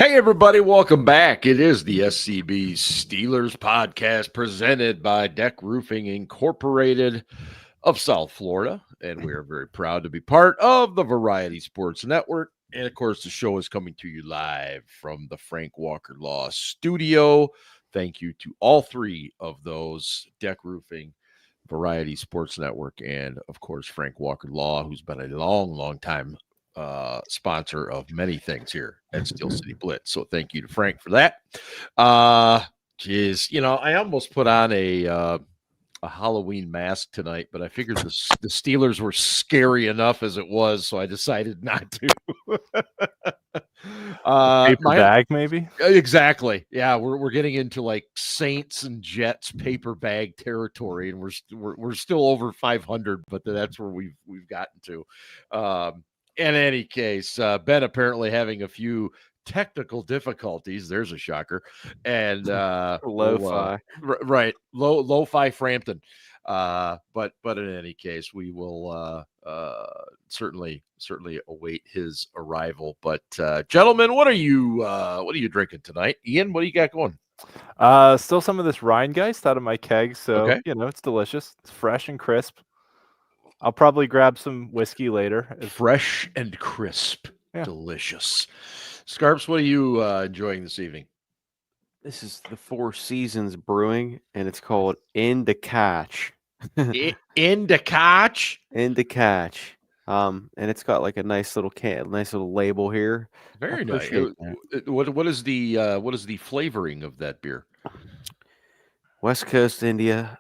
Hey, everybody, welcome back. It is the SCB Steelers Podcast presented by Deck Roofing Incorporated of South Florida. And we are very proud to be part of the Variety Sports Network. And of course, the show is coming to you live from the Frank Walker Law Studio. Thank you to all three of those: Deck Roofing, Variety Sports Network, and of course, Frank Walker Law, who's been a long time sponsor of many things here at Steel City Blitz. So thank you to Frank for that. Geez, I almost put on a Halloween mask tonight, but I figured the Steelers were scary enough as it was, so I decided not to. Paper bag, maybe? Exactly. Yeah, we're getting into like Saints and Jets paper bag territory, and we're still over 500, but that's where we've gotten to. In any case, Ben apparently having a few technical difficulties. There's a shocker. And Lo-fi. Right. Lo-fi Frampton. But in any case, we will certainly await his arrival. But gentlemen, what are you drinking tonight? Ian, what do you got going? Still some of this Rheingeist out of my keg, so Okay. it's delicious. It's fresh and crisp. I'll probably grab some whiskey later. Fresh and crisp. Yeah. Delicious. Scarps, what are you enjoying this evening? This is the Four Seasons Brewing, and it's called In the Catch. In the Catch? In the Catch. And it's got like a nice little label here. Very nice. What is the flavoring of that beer? West Coast India.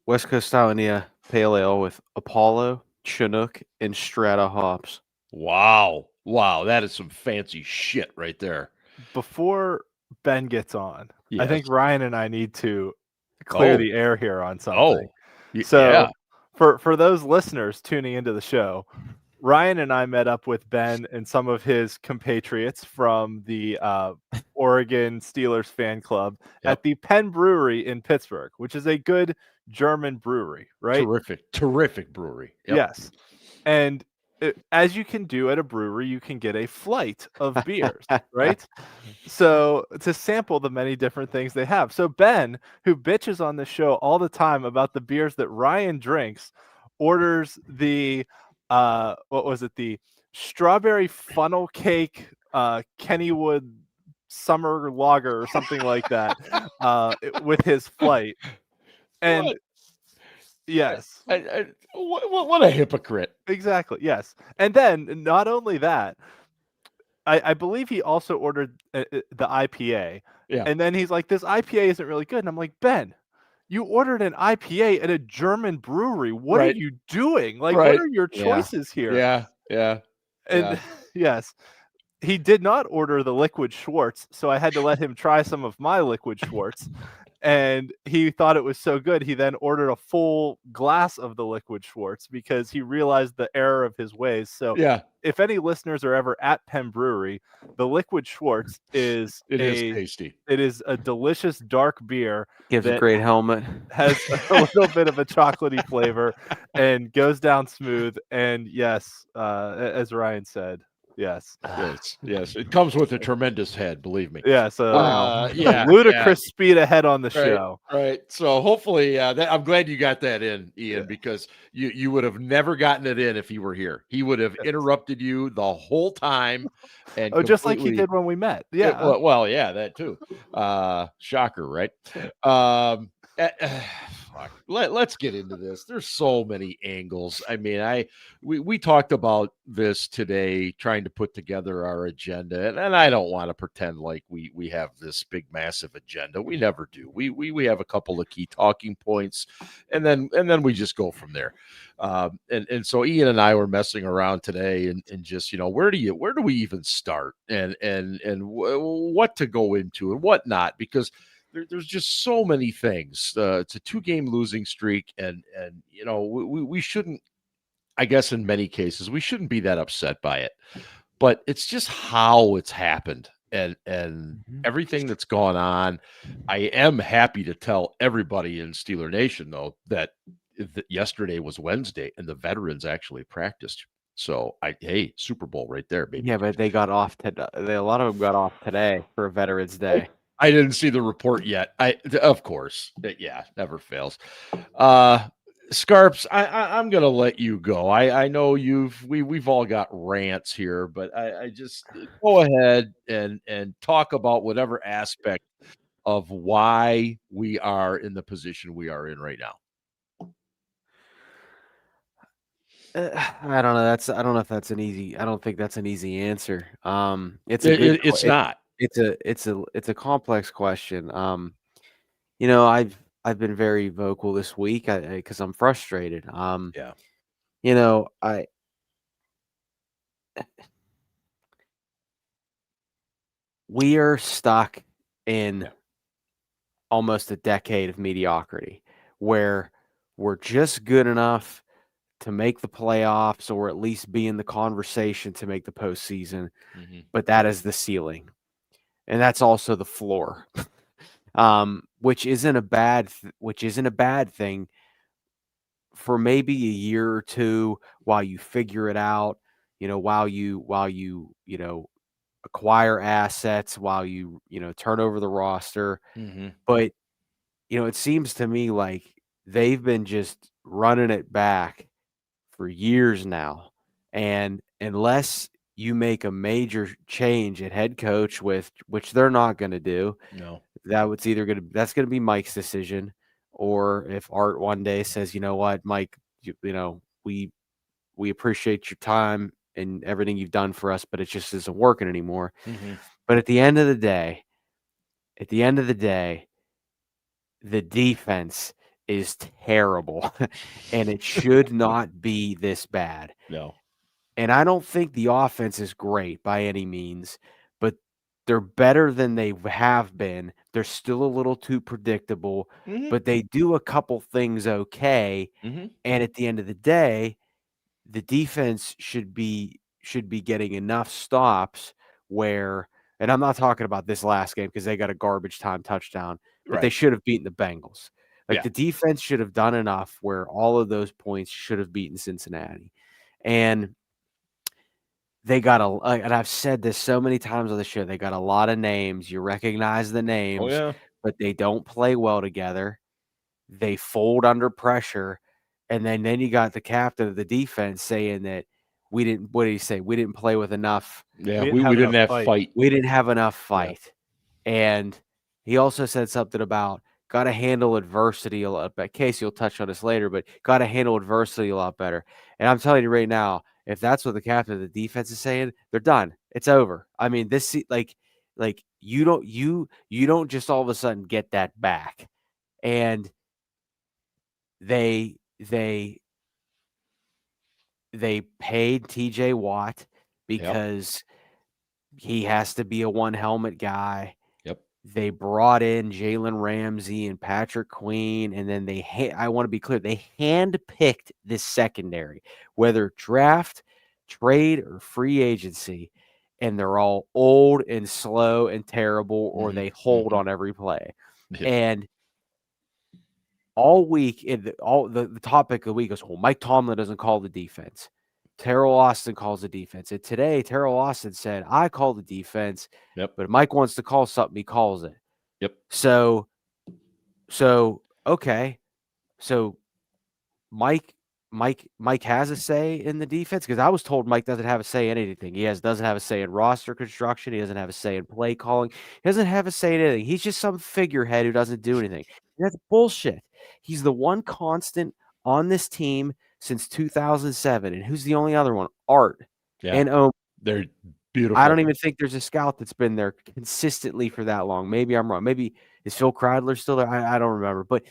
West Coast style India Pale Ale with Apollo, Chinook, and Strata hops. Wow, that is some fancy shit right there. Before Ben gets on, yes. I think Ryan and I need to clear the air here on something. So for those listeners tuning into the show, Ryan and I met up with Ben and some of his compatriots from the Oregon Steelers fan club at the Penn Brewery in Pittsburgh, which is a good German brewery, right? Terrific brewery. Yep. Yes. And as you can do at a brewery, you can get a flight of beers, right? So to sample the many different things they have. So Ben, who bitches on the show all the time about the beers that Ryan drinks, orders the the strawberry funnel cake Kennywood summer lager or something like that with his flight. And yes, what a hypocrite. Exactly. Yes. And then not only that, I believe he also ordered the IPA. Yeah. And then he's like, this IPA isn't really good. And I'm like, Ben, you ordered an IPA at a German brewery. What are you doing? Like, what are your choices here? Yeah. And yes, he did not order the liquid Schwartz, so I had to let him try some of my liquid Schwartz. And he thought it was so good, he then ordered a full glass of the liquid Schwartz because he realized the error of his ways. So if any listeners are ever at Penn Brewery, the liquid Schwartz is tasty. It is a delicious dark beer. Gives a great helmet. Has a little bit of a chocolatey flavor and goes down smooth. And yes, as Ryan said, yes. It comes with a tremendous head, believe me. Yeah, so ludicrous speed ahead on the show. Right. So hopefully, I'm glad you got that in, Ian, because you would have never gotten it in if he were here. He would have interrupted you the whole time. And just like he did when we met. Yeah. That too. Shocker, right? Let's get into this. There's so many angles. I mean, we talked about this today, trying to put together our agenda, and I don't want to pretend like we have this big massive agenda. We never do. We have a couple of key talking points, and then we just go from there. And so Ian and I were messing around today, and just where do we even start, and what to go into and what not, because there's just so many things. It's a 2-game losing streak, and we shouldn't, I guess in many cases, we shouldn't be that upset by it. But it's just how it's happened and everything that's gone on. I am happy to tell everybody in Steeler Nation, though, that yesterday was Wednesday and the veterans actually practiced So hey, Super Bowl right there, baby. Yeah, but they got off today. A lot of them got off today for Veterans Day. I didn't see the report yet. Of course, never fails. Scarps, I'm gonna let you go. I know we've all got rants here, but I just go ahead and talk about whatever aspect of why we are in the position we are in right now. I don't know. I don't know if that's an easy. I don't think that's an easy answer. It's not. It's a complex question. I've been very vocal this week because I'm frustrated. Yeah. We are stuck in almost a decade of mediocrity where we're just good enough to make the playoffs or at least be in the conversation to make the postseason. But that is the ceiling. And that's also the floor, which isn't a bad thing for maybe a year or two while you figure it out, while you acquire assets, while you turn over the roster. But, it seems to me like they've been just running it back for years now. And unless you make a major change at head coach which they're not going to do, no, that's going to be Mike's decision. Or if Art one day says, you know what, Mike, we appreciate your time and everything you've done for us, but it just isn't working anymore. But at the end of the day, the defense is terrible and it should not be this bad. No. And I don't think the offense is great by any means, but they're better than they have been. They're still a little too predictable, but they do a couple things okay. And at the end of the day, the defense should be getting enough stops where, and I'm not talking about this last game because they got a garbage time touchdown, but they should have beaten the Bengals. The defense should have done enough where all of those points should have beaten Cincinnati. And they got and I've said this so many times on the show, they got a lot of names. You recognize the names, but they don't play well together. They fold under pressure. And then you got the captain of the defense saying that what did he say? We didn't play with enough. Yeah, we didn't have fight. We didn't have enough fight. Yeah. And he also said something about got to handle adversity a lot better. Casey will touch on this later, but got to handle adversity a lot better. And I'm telling you right now, if that's what the captain of the defense is saying, they're done. It's over. I mean, this like you don't just all of a sudden get that back. And they paid TJ Watt because he has to be a one helmet guy. They brought in Jalen Ramsey and Patrick Queen, and then I want to be clear, they handpicked this secondary, whether draft, trade, or free agency, and they're all old and slow and terrible, or they hold on every play. And all week, the topic of the week is, well, Mike Tomlin doesn't call the defense. Terrell Austin calls the defense. And today, Terrell Austin said, I call the defense, but if Mike wants to call something, he calls it. So okay. So Mike has a say in the defense, because I was told Mike doesn't have a say in anything. He doesn't have a say in roster construction. He doesn't have a say in play calling. He doesn't have a say in anything. He's just some figurehead who doesn't do anything. That's bullshit. He's the one constant on this team since 2007. And who's the only other one? Art. And they're beautiful. I don't even think there's a scout that's been there consistently for that long. Maybe I'm wrong. Maybe is Phil Kreidler still there? I don't remember. But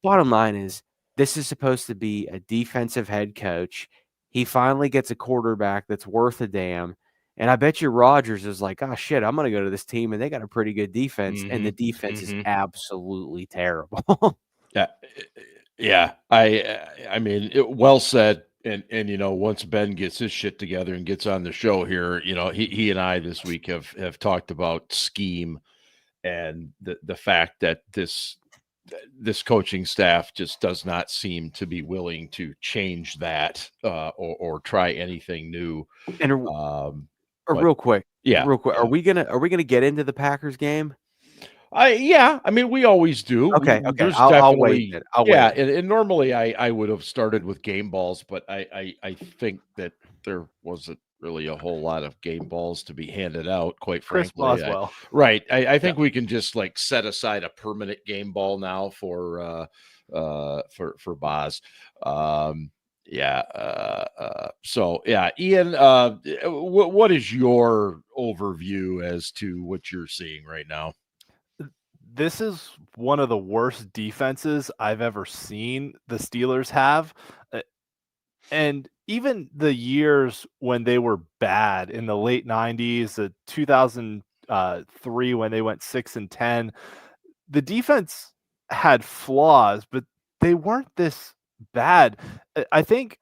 bottom line is, this is supposed to be a defensive head coach. He finally gets a quarterback that's worth a damn. And I bet you Rodgers is like, oh, shit, I'm going to go to this team, and they got a pretty good defense. And the defense is absolutely terrible. I mean, well said. And once Ben gets his shit together and gets on the show here, he and I this week have talked about scheme and the fact that this this coaching staff just does not seem to be willing to change that or try anything new. And real quick, are we gonna get into the Packers game? Yeah, I mean, we always do. Okay. There's I'll wait. I'll wait. And normally I would have started with game balls, but I think that there wasn't really a whole lot of game balls to be handed out, quite Chris frankly. Boswell. I think we can just like set aside a permanent game ball now for Boz. So yeah, Ian, what is your overview as to what you're seeing right now? This is one of the worst defenses I've ever seen the Steelers have. And even the years when they were bad in the late 90s, 2003 when they went 6-10, the defense had flaws, but they weren't this bad. I think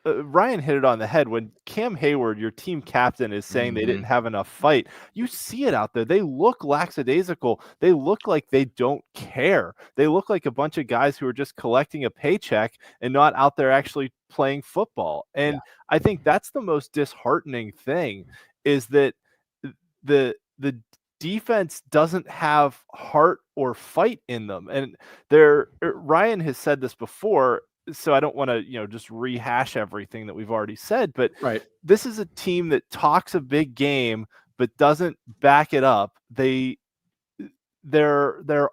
Ryan hit it on the head when Cam Heyward, your team captain, is saying they didn't have enough fight. You see it out there. They look lackadaisical. They look like they don't care. They look like a bunch of guys who are just collecting a paycheck and not out there actually playing football. And I think that's the most disheartening thing, is that the defense doesn't have heart or fight in them. And Ryan has said this before, so I don't want to, just rehash everything that we've already said, but this is a team that talks a big game but doesn't back it up. They're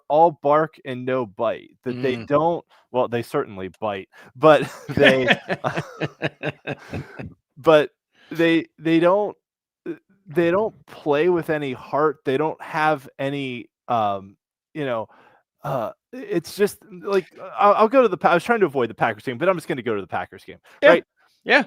all bark and no bite. That they don't. Well, they certainly bite, but they don't play with any heart. They don't have any it's just like I'll go to I was trying to avoid the Packers game, but I'm just going to go to the Packers game. Right? Yeah.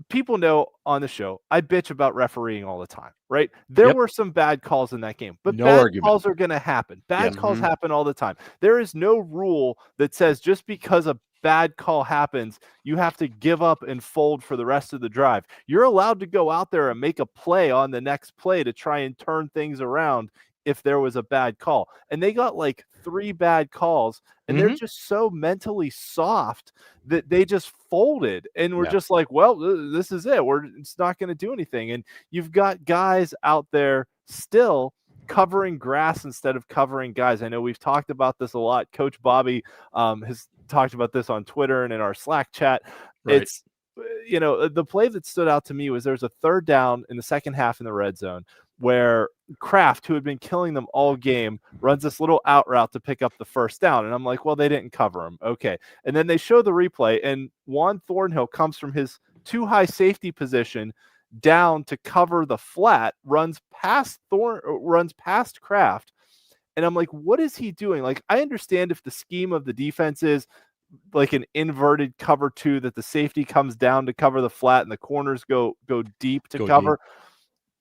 People know on the show I bitch about refereeing all the time, right? There were some bad calls in that game, but calls are going to happen. Bad calls happen all the time. There is no rule that says just because a bad call happens, you have to give up and fold for the rest of the drive. You're allowed to go out there and make a play on the next play to try and turn things around if there was a bad call. And they got like 3 bad calls, and they're just so mentally soft that they just folded and we're just like, well, this is it. It's not going to do anything. And you've got guys out there still covering grass instead of covering guys. I know we've talked about this a lot. Coach Bobby has talked about this on Twitter and in our Slack chat. It's, the play that stood out to me was there's a 3rd down in the second half in the red zone where Kraft, who had been killing them all game, runs this little out route to pick up the 1st down. And I'm like, well, they didn't cover him. Okay. And then they show the replay, and Juan Thornhill comes from his too high safety position down to cover the flat, runs past Kraft. And I'm like, what is he doing? Like, I understand if the scheme of the defense is like an inverted cover 2, that the safety comes down to cover the flat and the corners go deep to cover.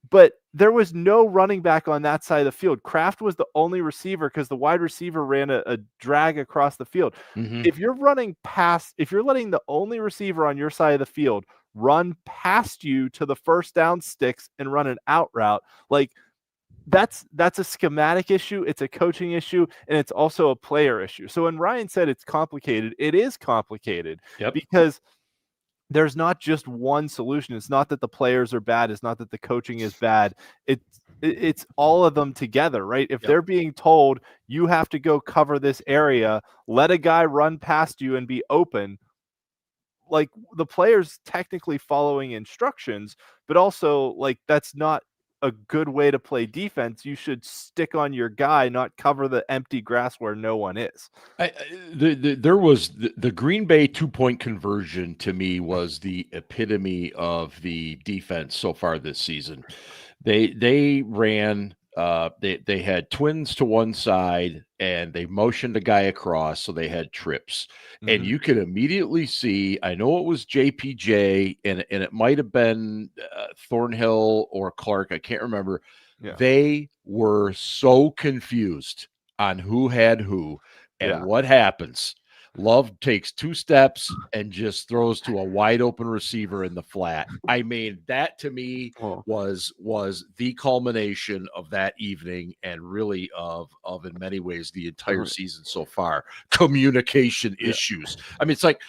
But there was no running back on that side of the field. Kraft was the only receiver because the wide receiver ran a drag across the field. If you're letting the only receiver on your side of the field run past you to the 1st down sticks and run an out route, like that's a schematic issue. It's a coaching issue, and it's also a player issue. So when Ryan said it's complicated, it is complicated because there's not just one solution. It's not that the players are bad. It's not that the coaching is bad. It's all of them together, right? If they're being told you have to go cover this area, let a guy run past you and be open, like the player's technically following instructions, but also like that's not a good way to play defense. You should stick on your guy, not cover the empty grass where no one is. There was the Green Bay 2-point conversion to me was the epitome of the defense so far this season. They ran they had twins to one side and they motioned a guy across, so they had trips. And you could immediately see, I know it was JPJ and it might have been Thornhill or Clark, I can't remember. They were so confused on who had who and what happens. Love takes 2 steps and just throws to a wide open receiver in the flat. I mean, that to me was the culmination of that evening, and really of in many ways the entire season so far. Communication issues. I mean, it's like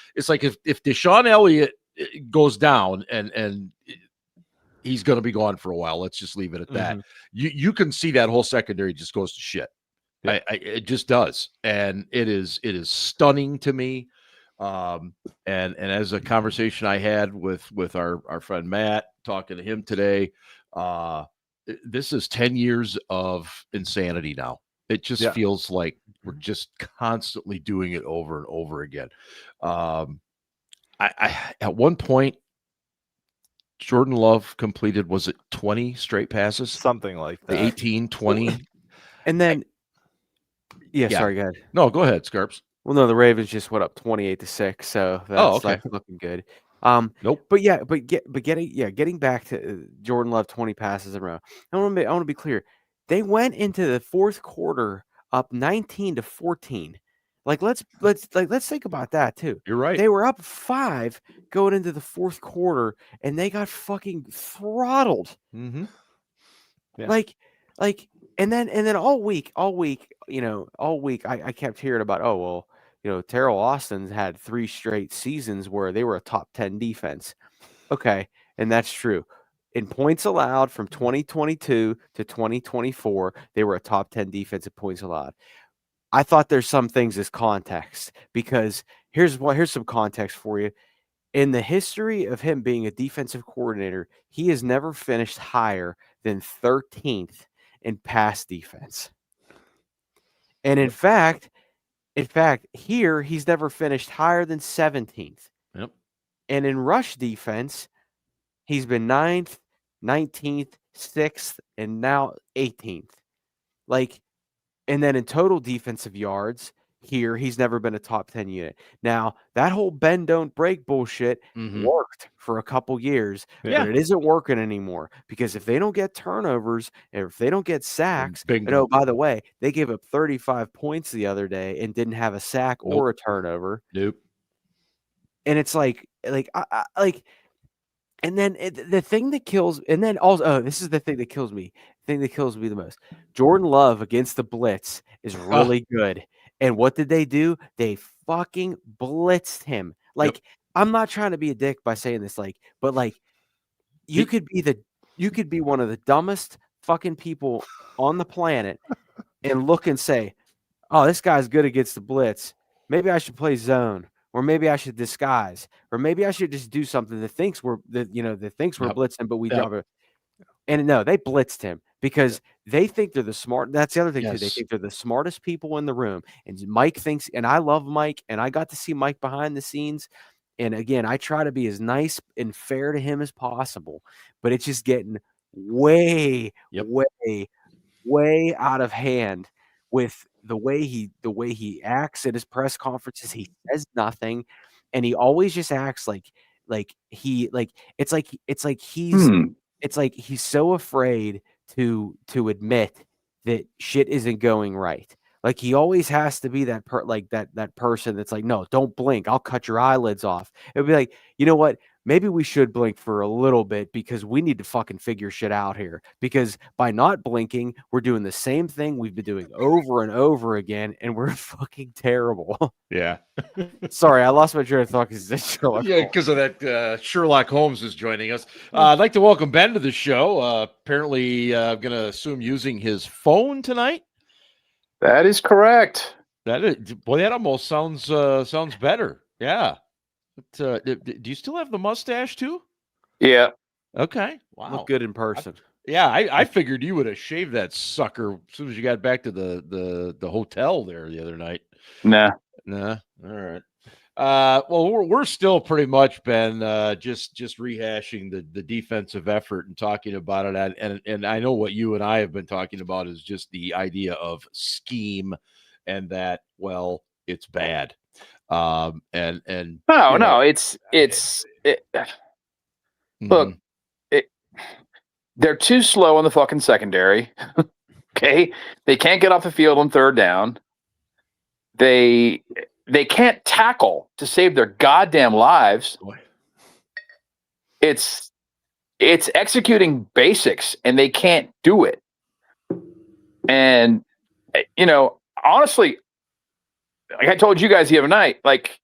if Deshaun Elliott goes down and he's going to be gone for a while. Let's just leave it at that. You can see that whole secondary just goes to shit. Yeah. It just does, and it is stunning to me. And as a conversation I had with our friend Matt, talking to him today, this is 10 years of insanity now. It just feels like we're just constantly doing it over and over again. I at one point, Jordan Love completed, was it 20 straight passes? Something like that. 18, 20. And then, sorry, go ahead. No, go ahead, Scarps. Well, no, the Ravens just went up 28-6, so that's like looking good. Nope. But getting back to Jordan Love 20 passes in a row. I want to be clear. They went into the fourth quarter up 19-14. Like let's think about that too. You're right. They were up 5 going into the fourth quarter, and they got fucking throttled. Mm-hmm. Yeah. And then all week, I kept hearing about, Terrell Austin's had 3 straight seasons where they were a top 10 defense. Okay, and that's true. In points allowed from 2022 to 2024, they were a top 10 defense in points allowed. I thought there's some things as context, because here's some context for you. In the history of him being a defensive coordinator, he has never finished higher than 13th in pass defense. And in fact, here he's never finished higher than 17th. Yep. And in rush defense, he's been 9th, 19th, 6th, and now 18th. And then in total defensive yards, here he's never been a top 10 unit. Now, that whole bend don't break bullshit worked for a couple years, but it isn't working anymore, because if they don't get turnovers, and if they don't get sacks, Bingo. by the way, they gave up 35 points the other day and didn't have a sack or a turnover. Nope. And it's and then the thing that kills, and then also, this is the thing that kills me. The thing that kills me the most. Jordan Love against the blitz is really good. And what did they do? They fucking blitzed him. I'm not trying to be a dick by saying this, but you could be one of the dumbest fucking people on the planet and look and say, "Oh, this guy's good against the blitz. Maybe I should play zone. Or maybe I should disguise, or maybe I should just do something that thinks we're blitzing, but we don't." And no, they blitzed him because they think they're the smart. That's the other thing too. They think they're the smartest people in the room. And Mike thinks, and I love Mike, and I got to see Mike behind the scenes. And again, I try to be as nice and fair to him as possible, but it's just getting way out of hand with the way he acts at his press conferences. He says nothing, and he always just acts it's like he's so afraid to admit that shit isn't going right. Like, he always has to be that person that's like, "No, don't blink. I'll cut your eyelids off." It would be like, you know what? Maybe we should blink for a little bit, because we need to fucking figure shit out here. Because by not blinking, we're doing the same thing we've been doing over and over again, and we're fucking terrible. Yeah. Sorry, I lost my train of thought because Sherlock. Yeah, because of that. Sherlock Holmes is joining us. I'd like to welcome Ben to the show. Apparently, I'm going to assume using his phone tonight. That is correct. That almost sounds better. Yeah. But, do you still have the mustache too? Yeah. Okay. Wow. Look good in person. I figured you would have shaved that sucker as soon as you got back to the hotel there the other night. Nah. All right. Well, we're still pretty much been just rehashing the defensive effort and talking about it. And I know what you and I have been talking about is just the idea of scheme, and that, well, it's bad. No, look, they're too slow on the fucking secondary. Okay, they can't get off the field on third down. They they can't tackle to save their goddamn lives. Boy. It's executing basics, and they can't do it. And, honestly, like I told you guys the other night, like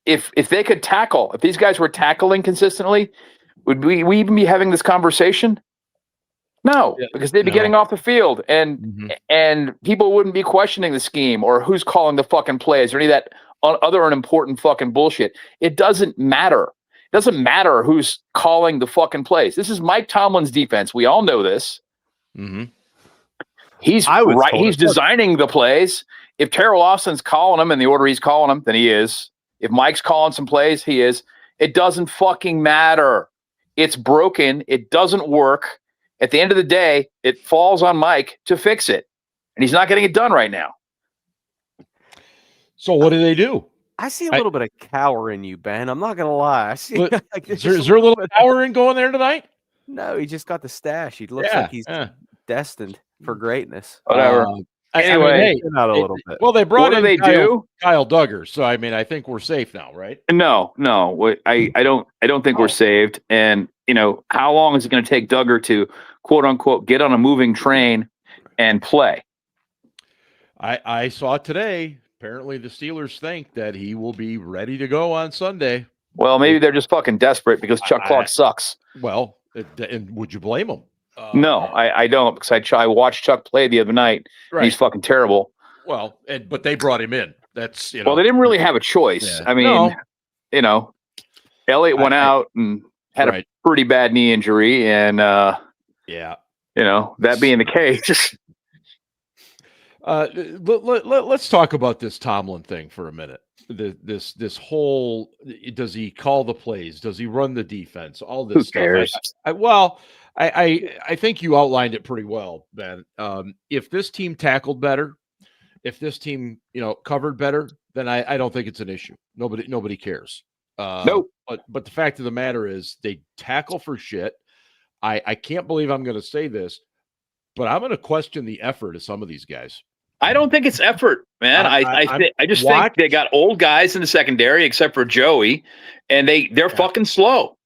if they could tackle, if these guys were tackling consistently, would we even be having this conversation? No, because they'd be getting off the field, and people wouldn't be questioning the scheme or who's calling the fucking plays or any of that other unimportant fucking bullshit. It doesn't matter. It doesn't matter who's calling the fucking plays. This is Mike Tomlin's defense. We all know this. Mm-hmm. He's right. He's designing the plays. If Terrell Austin's calling them in the order he's calling them, then he is. If Mike's calling some plays, he is. It doesn't fucking matter. It's broken. It doesn't work. At the end of the day, it falls on Mike to fix it. And he's not getting it done right now. So what do they do? I see a little bit of cower in you, Ben. I'm not going to lie. I see. Is there a little cower in going there tonight? No, he just got the stash. He looks like he's destined for greatnest. Whatever. Anyway, out a little bit. Well, they brought what in do? Kyle Duggar, so I mean, I think we're safe now, right? No. I don't think we're saved. And how long is it going to take Duggar to quote unquote get on a moving train and play? I saw today. Apparently, the Steelers think that he will be ready to go on Sunday. Well, maybe they're just fucking desperate because Chuck Clark sucks. Well, and would you blame him? No, I don't, because I watched Chuck play the other night. Right. And he's fucking terrible. Well, but they brought him in. That's Well, they didn't really have a choice. Yeah. I mean, Elliott went out and had a pretty bad knee injury, and that being the case. Let's talk about this Tomlin thing for a minute. This whole, does he call the plays? Does he run the defense? All this Who cares? stuff. I think you outlined it pretty well, Ben. If this team tackled better, if this team covered better, then I don't think it's an issue. Nobody cares. Nope. But the fact of the matter is they tackle for shit. I can't believe I'm going to say this, but I'm going to question the effort of some of these guys. I don't think it's effort, man. I just think they got old guys in the secondary, except for Joey, and they're fucking slow.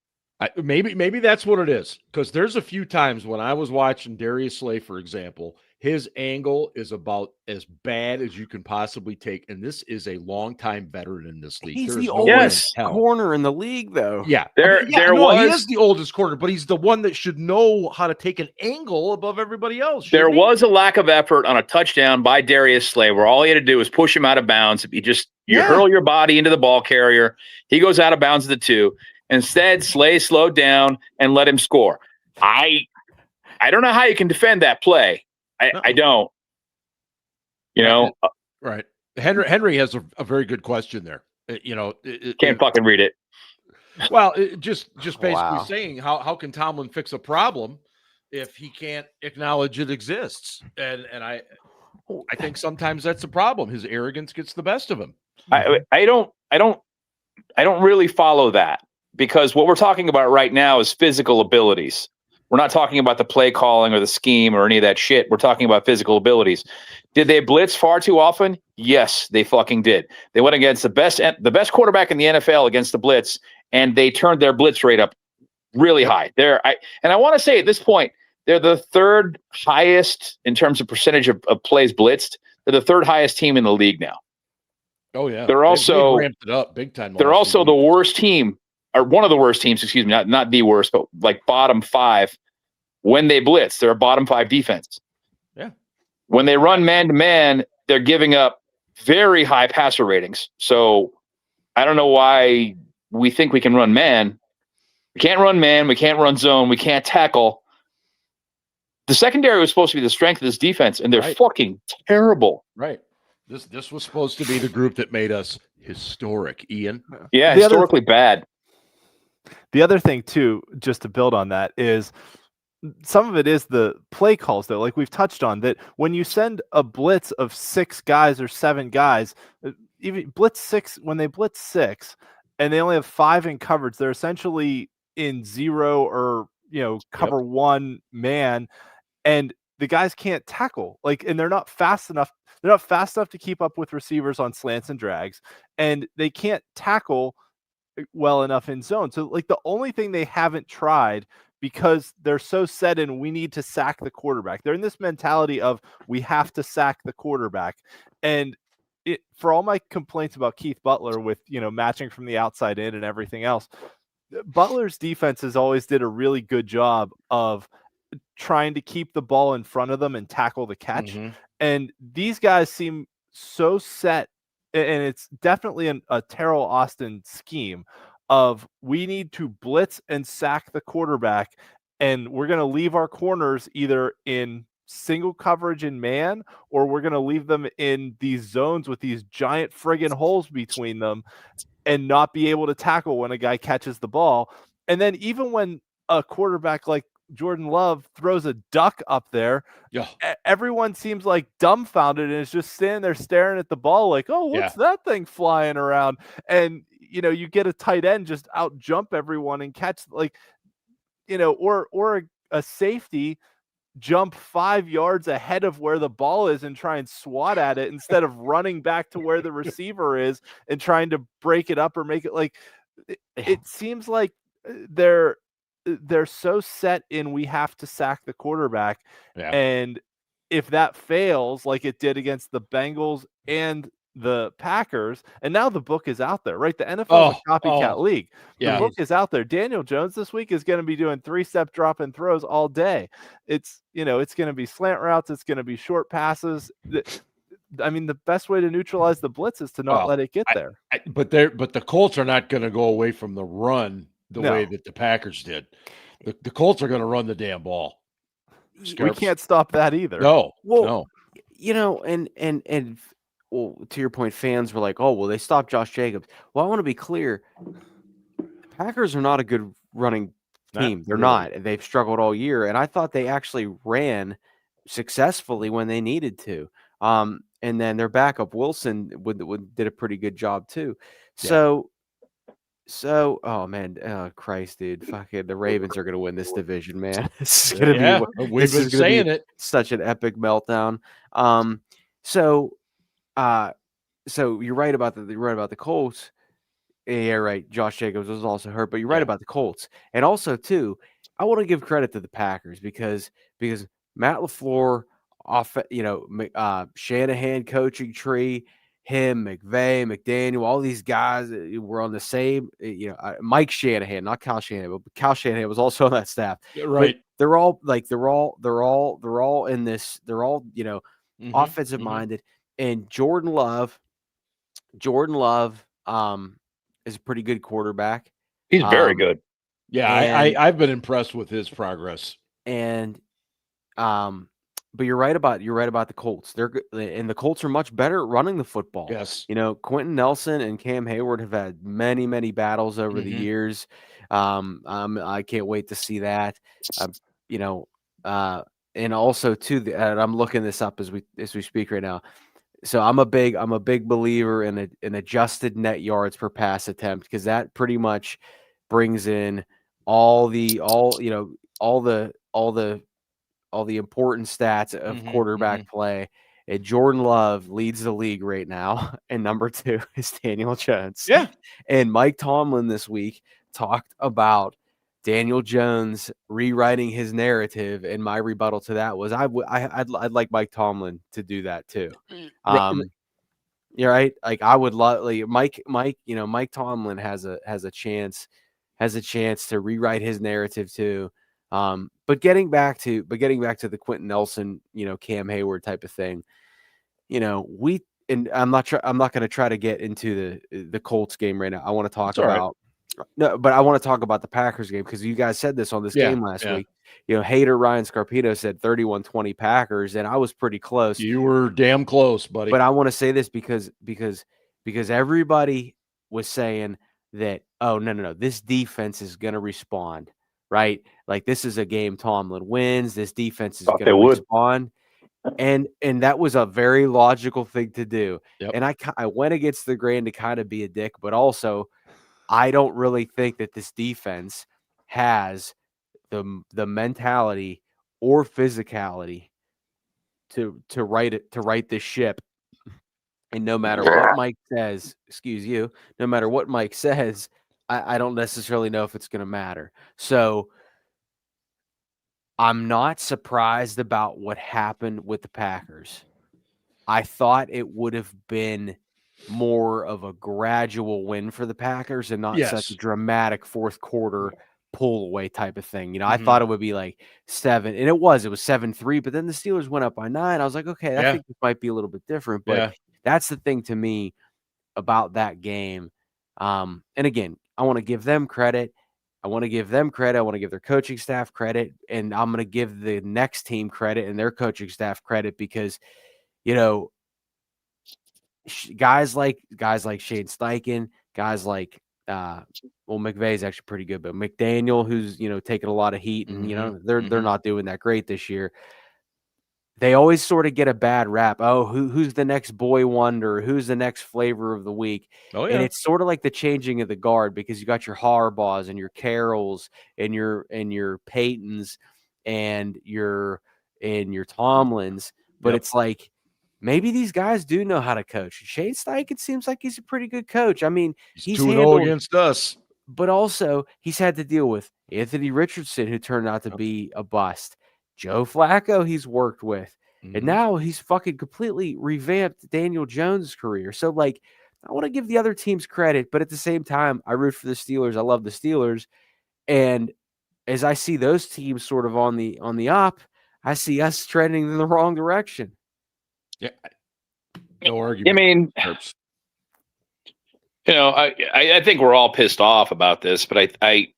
Maybe that's what it is, because there's a few times when I was watching Darius Slay, for example, his angle is about as bad as you can possibly take, and this is a longtime veteran in this league. He's the oldest corner in the league, though. Yeah, he is the oldest corner, but he's the one that should know how to take an angle above everybody else. There was a lack of effort on a touchdown by Darius Slay, where all he had to do was push him out of bounds. You hurl your body into the ball carrier, he goes out of bounds at the 2. Instead, Slay slowed down and let him score. I don't know how you can defend that play. I don't. Right. Henry has a very good question there. Can't fucking read it. Well, just basically saying how can Tomlin fix a problem if he can't acknowledge it exists? And I think sometimes that's a problem. His arrogance gets the best of him. I don't really follow that, because what we're talking about right now is physical abilities. We're not talking about the play calling or the scheme or any of that shit. We're talking about physical abilities. Did they blitz far too often? Yes, they fucking did. They went against the best quarterback in the NFL against the blitz, and they turned their blitz rate up really high. I want to say at this point, they're the third highest in terms of percentage of plays blitzed. They're the third highest team in the league now. Oh yeah, they're also ramped it up big time. They're also the worst team, or one of the worst teams. Excuse me, not the worst, but like bottom 5 when they blitz. They're a bottom 5 defense. Yeah. When they run man to man, they're giving up very high passer ratings. So I don't know why we think we can run man. We can't run man. We can't run zone. We can't tackle. The secondary was supposed to be the strength of this defense, and they're fucking terrible. Right. This was supposed to be the group that made us historic, Ian. Yeah, historically bad. The other thing, too, just to build on that, is some of it is the play calls, though. Like we've touched on, that when you send a blitz of 6 guys or 7 guys, even blitz 6, when they blitz 6 and they only have 5 in coverage, they're essentially in 0 or cover 1 man, and the guys can't tackle, and they're not fast enough. They're not fast enough to keep up with receivers on slants and drags, and they can't tackle well enough in zone. So like the only thing they haven't tried, because they're so set in we need to sack the quarterback. They're in this mentality of we have to sack the quarterback. And for all my complaints about Keith Butler with, matching from the outside in and everything else, Butler's defenses always did a really good job of trying to keep the ball in front of them and tackle the catch. And these guys seem so set, and it's definitely a Terrell Austin scheme of we need to blitz and sack the quarterback, and we're going to leave our corners either in single coverage in man, or we're going to leave them in these zones with these giant friggin' holes between them and not be able to tackle when a guy catches the ball. And then even when a quarterback like Jordan Love throws a duck up there, everyone seems like dumbfounded and is just standing there staring at the ball like, oh, what's that thing flying around? And, you get a tight end just out jump everyone and catch, like, or a safety jump 5 yards ahead of where the ball is and try and swat at it instead of running back to where the receiver is and trying to break it up or make it. Like, it seems like they're so set in we have to sack the quarterback. And if that fails, like it did against the Bengals and the Packers, and now the book is out there, right? The NFL is a copycat league. The book is out there. Daniel Jones this week is going to be doing 3-step drop and throws all day. It's, it's going to be slant routes. It's going to be short passes. I mean, the best way to neutralize the blitz is to not let it get there. But the Colts are not going to go away from the run the way that the Packers did. The Colts are going to run the damn ball. We can't stop that either. No. And well, to your point, fans were like, oh, well, they stopped Josh Jacobs. Well, I want to be clear. The Packers are not a good running team. They're not. They've struggled all year. And I thought they actually ran successfully when they needed to. And then their backup, Wilson, did a pretty good job too. So, oh man, Christ, dude, fucking the Ravens are gonna win this division, man. This is gonna be. We've been saying it. Such an epic meltdown. So you're right about the Colts. Yeah, right. Josh Jacobs was also hurt, but you're right about the Colts, and also too, I want to give credit to the Packers because Matt LaFleur, Shanahan coaching tree. Him, McVay, McDaniel, all these guys were on the same, Mike Shanahan, not Kyle Shanahan, but Kyle Shanahan was also on that staff. Right. But they're all in this, they're all, offensive minded. And Jordan Love is a pretty good quarterback. He's very good. Yeah. I've been impressed with his progress. And, but you're right about the Colts. They're good, and the Colts are much better at running the football. Yes. Quentin Nelson and Cam Heyward have had many, many battles over the years. I can't wait to see that. And also too, and I'm looking this up as we speak right now. So I'm a big believer in adjusted net yards per pass attempt, because that pretty much brings in all the important stats of quarterback play. And Jordan Love leads the league right now. And number 2 is Daniel Jones. Yeah. And Mike Tomlin this week talked about Daniel Jones rewriting his narrative. And my rebuttal to that was I'd like Mike Tomlin to do that too. You're right. Like I would love Mike, Mike Tomlin has a chance to rewrite his narrative too. But getting back to the Quentin Nelson, Cam Heyward type of thing, I'm not going to try to get into the Colts game right now. I want to talk about the Packers game, because you guys said this on this game last week. Hater Ryan Scarpino said 31-20 Packers, and I was pretty close. You were damn close, buddy. But I want to say this because everybody was saying that, oh no, this defense is going to respond. Right? Like this is a game Tomlin wins. This defense is going to respond. And that was a very logical thing to do. Yep. And I went against the grain to kind of be a dick, but also I don't really think that this defense has the mentality or physicality to right this ship And no matter what Mike says, no matter what Mike says, I don't necessarily know if it's going to matter. So I'm not surprised about what happened with the Packers. I thought it would have been more of a gradual win for the Packers and not such a dramatic fourth quarter pull away type of thing. You know, I thought it would be like 7, and it was 7-3, but then the Steelers went up by 9. I was like, okay, I think this might be a little bit different, but that's the thing to me about that game. And again, I want to give them credit. I want to give their coaching staff credit, and I'm going to give the next team credit and their coaching staff credit because, you know, guys like Shane Steichen, guys like McVay's actually pretty good, but McDaniel, who's, you know, taking a lot of heat, and you know they're not doing that great this year. They always sort of get a bad rap. Oh, who's the next boy wonder? Who's the next flavor of the week? Oh, yeah. And it's sort of like the changing of the guard because you got your Harbaughs and your Carrolls and your Paytons and your Tomlins, but it's like maybe these guys do know how to coach. Shane Steichen seems like he's a pretty good coach. I mean, he's 2-0 against us, but also he's had to deal with Anthony Richardson, who turned out to be a bust. Joe Flacco he's worked with. And now he's fucking completely revamped Daniel Jones' career. So, like, I want to give the other teams credit, but at the same time, I root for the Steelers. I love the Steelers. And as I see those teams sort of on the up, I see us trending in the wrong direction. Yeah. No argument. I mean, you know, I think we're all pissed off about this, but I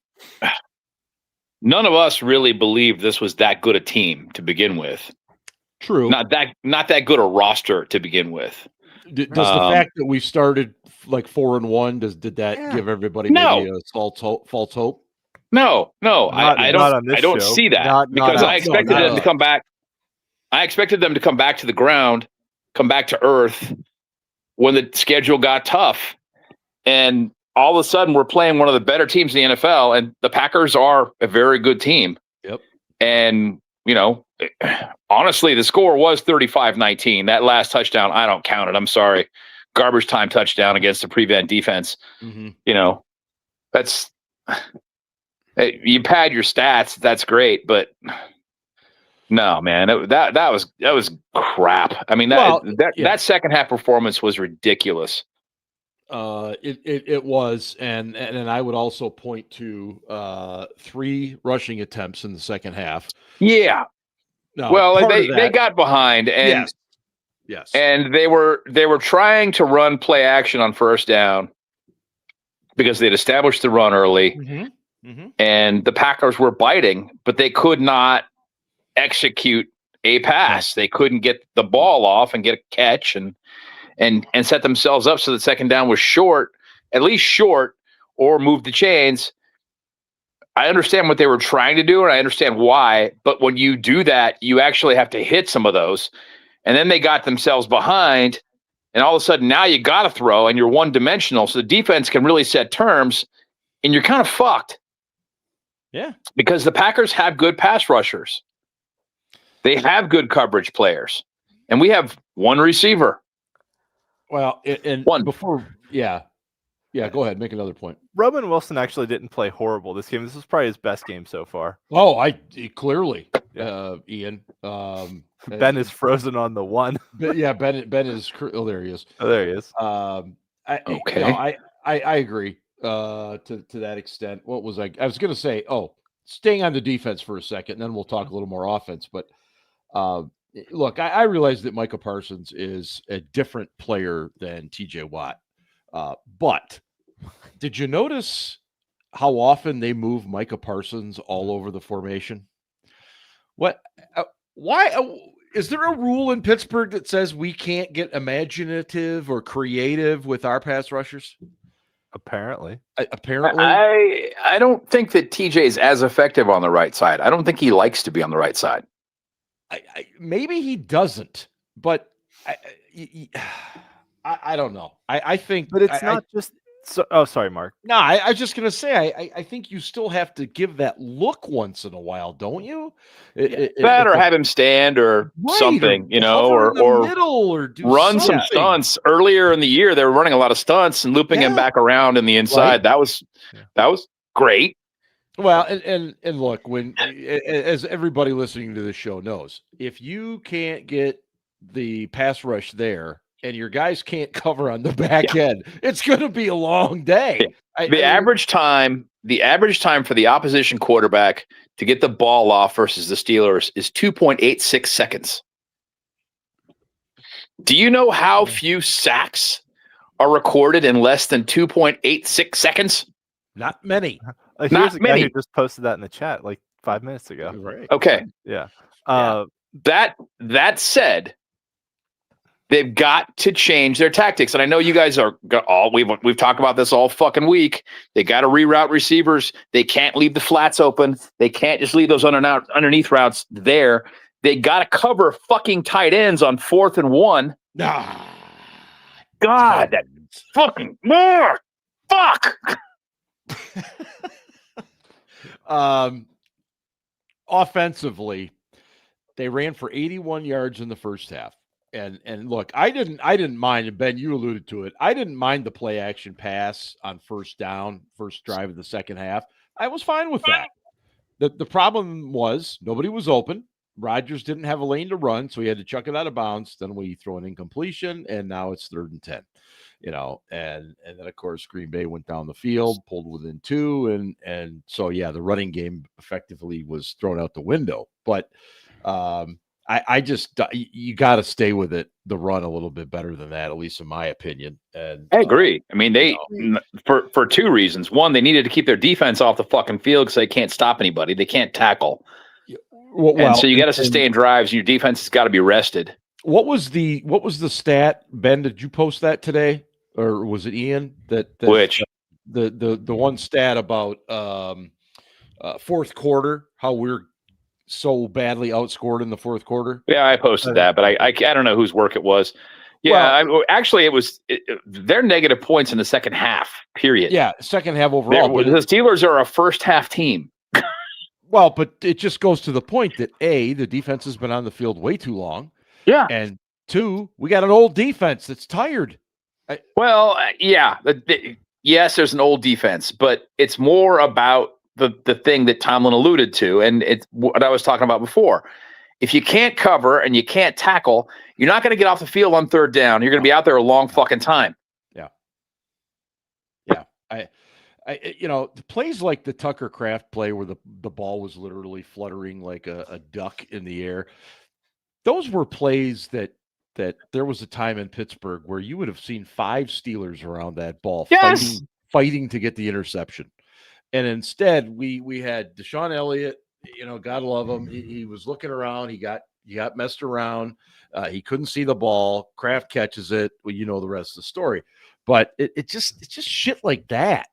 none of us really believed this was that good a team to begin with. True. Not that good a roster to begin with. Does the fact that we started like 4-1 did that give everybody maybe a false hope? No, I don't see that because I expected them to come back. I expected them to come back to the ground, come back to earth when the schedule got tough, and all of a sudden we're playing one of the better teams in the NFL, and the Packers are a very good team. Yep. And you know, honestly, the score was 35-19. That last touchdown, I don't count it. I'm sorry. Garbage time touchdown against the prevent defense. You know, that's you pad your stats. That's great, but no, man, that was crap. I mean, that second half performance was ridiculous. It was, and I would also point to 3 rushing attempts in the second half. Yeah. No, well, they got behind, and yes, and they were trying to run play action on first down because they'd established the run early, and the Packers were biting, but they could not execute a pass. They couldn't get the ball off and get a catch and set themselves up so that second down was at least short, or move the chains. I understand what they were trying to do, and I understand why, but when you do that, you actually have to hit some of those. And then they got themselves behind, and all of a sudden now you got to throw, and you're one-dimensional, so the defense can really set terms, and you're kind of fucked. Yeah. Because the Packers have good pass rushers. They have good coverage players, and we have one receiver. Well, and one before, yeah, go ahead, make another point. Roman Wilson actually didn't play horrible this game. This was probably his best game so far. Oh, clearly, Ian. Ben is frozen on the one. Yeah, Ben is. Oh, there he is. Oh, there he is. Okay. I agree to that extent. What was I was going to say? Oh, staying on the defense for a second, and then we'll talk a little more offense. But look, I realize that Micah Parsons is a different player than TJ Watt. But did you notice how often they move Micah Parsons all over the formation? Why is there a rule in Pittsburgh that says we can't get imaginative or creative with our pass rushers? Apparently. I don't think that TJ is as effective on the right side. I don't think he likes to be on the right side. Maybe he doesn't, but I don't know. I think, but it's not just Sorry, Mark. No, I was just gonna say I think you still have to give that look once in a while, don't you? That or have him stand or something, or in the middle or do run something. some stunts. Earlier in the year, they were running a lot of stunts and looping him back around in the inside. Right. That was great. Well, and look, when as everybody listening to this show knows, if you can't get the pass rush there and your guys can't cover on the back end, it's going to be a long day. The average time for the opposition quarterback to get the ball off versus the Steelers is 2.86 seconds. Do you know how few sacks are recorded in less than 2.86 seconds? Not many. Here's a guy who just posted that in the chat like 5 minutes ago. Right. Okay. Yeah. That said, they've got to change their tactics. And I know you guys are we've talked about this all fucking week. They got to reroute receivers. They can't leave the flats open. They can't just leave those underneath routes there. They got to cover fucking tight ends on 4th and 1. God, that fucking more. Fuck. Offensively, they ran for 81 yards in the first half. And look, I didn't mind, and Ben, you alluded to it. I didn't mind the play action pass on first down, first drive of the second half. I was fine with that. The problem was nobody was open. Rodgers didn't have a lane to run, so he had to chuck it out of bounds. Then we throw an incompletion, and now it's 3rd and 10. And then of course Green Bay went down the field, pulled within 2, and so the running game effectively was thrown out the window. But I just you got to stay with it, the run a little bit better than that, at least in my opinion. And I agree. I mean, they for 2 reasons. One, they needed to keep their defense off the fucking field because they can't stop anybody. They can't tackle. And so you got to sustain drives. Your defense has got to be rested. What was the stat, Ben? Did you post that today, or was it Ian? Which the one stat about fourth quarter, how we're so badly outscored in the fourth quarter? Yeah, I posted that, but I don't know whose work it was. Yeah, actually, it was their negative points in the second half. Period. Yeah, second half overall. The Steelers are a first half team. Well, but it just goes to the point that A, the defense has been on the field way too long. Yeah. And 2, we got an old defense that's tired. Yes, there's an old defense, but it's more about the thing that Tomlin alluded to, and it's what I was talking about before. If you can't cover and you can't tackle, you're not going to get off the field on 3rd down. You're going to be out there a long fucking time. Yeah. Yeah. The plays like the Tucker Kraft play where the ball was literally fluttering like a duck in the air. Those were plays that there was a time in Pittsburgh where you would have seen 5 Steelers around that ball fighting to get the interception. And instead we had Deshaun Elliott, God love him. He was looking around. He got messed around. He couldn't see the ball. Kraft catches it. Well, the rest of the story. But it's just shit like that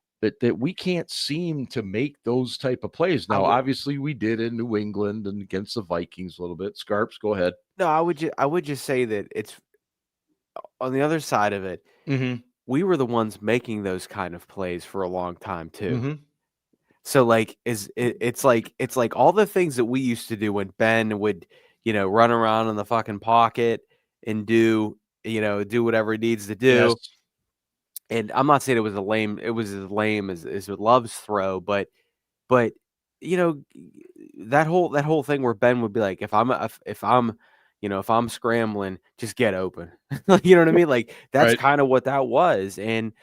we can't seem to make those type of plays. Now, obviously, we did in New England and against the Vikings a little bit. Scarps, go ahead. No, I would just say that it's on the other side of it. Mm-hmm. We were the ones making those kind of plays for a long time too. Mm-hmm. So it's like all the things that we used to do when Ben would run around in the fucking pocket and do whatever he needs to do. Yes. And I'm not saying it was as lame as Love's throw, but that whole thing where Ben would be like, if I'm scrambling, just get open. You know what I mean? Like that's right. kind of what that was. And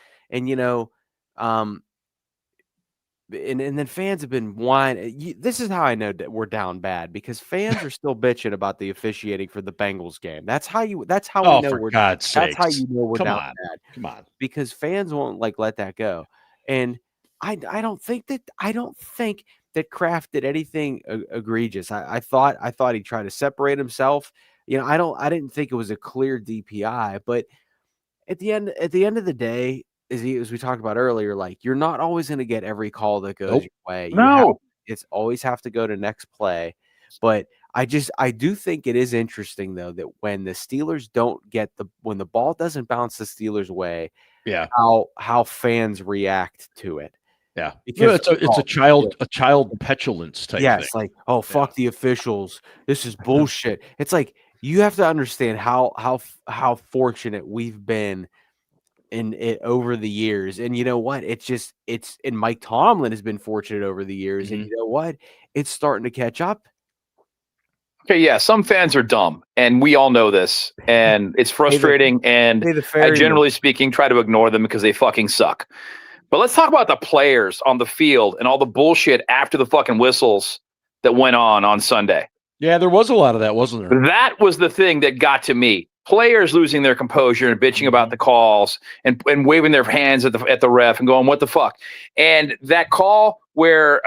then fans have been whining. This is how I know that we're down bad, because fans are still bitching about the officiating for the Bengals game. That's how we know we're. God's that's sakes. how you know we're Come down on. bad. Come on, because fans won't let that go. And I don't think that Kraft did anything egregious. I thought he tried to separate himself. I didn't think it was a clear DPI, but at the end of the day, as we talked about earlier, like you're not always going to get every call that goes your way. No, it's always have to go to next play. But I do think it is interesting though that when the Steelers don't get when the ball doesn't bounce the Steelers' way, Yeah. how fans react to it. Yeah. Because It's a child petulance type thing. yes, like, oh, fuck the officials. This is bullshit. It's like you have to understand how fortunate we've been in it over the years. And you know what? And Mike Tomlin has been fortunate over the years. And you know what? It's starting to catch up. Okay, yeah, some fans are dumb, and we all know this, and it's frustrating, and I, generally speaking, try to ignore them because they fucking suck. But let's talk about the players on the field and all the bullshit after the fucking whistles that went on Sunday. Yeah, there was a lot of that, wasn't there? That was the thing that got to me. Players losing their composure and bitching about the calls and waving their hands at the ref and going, what the fuck? And that call where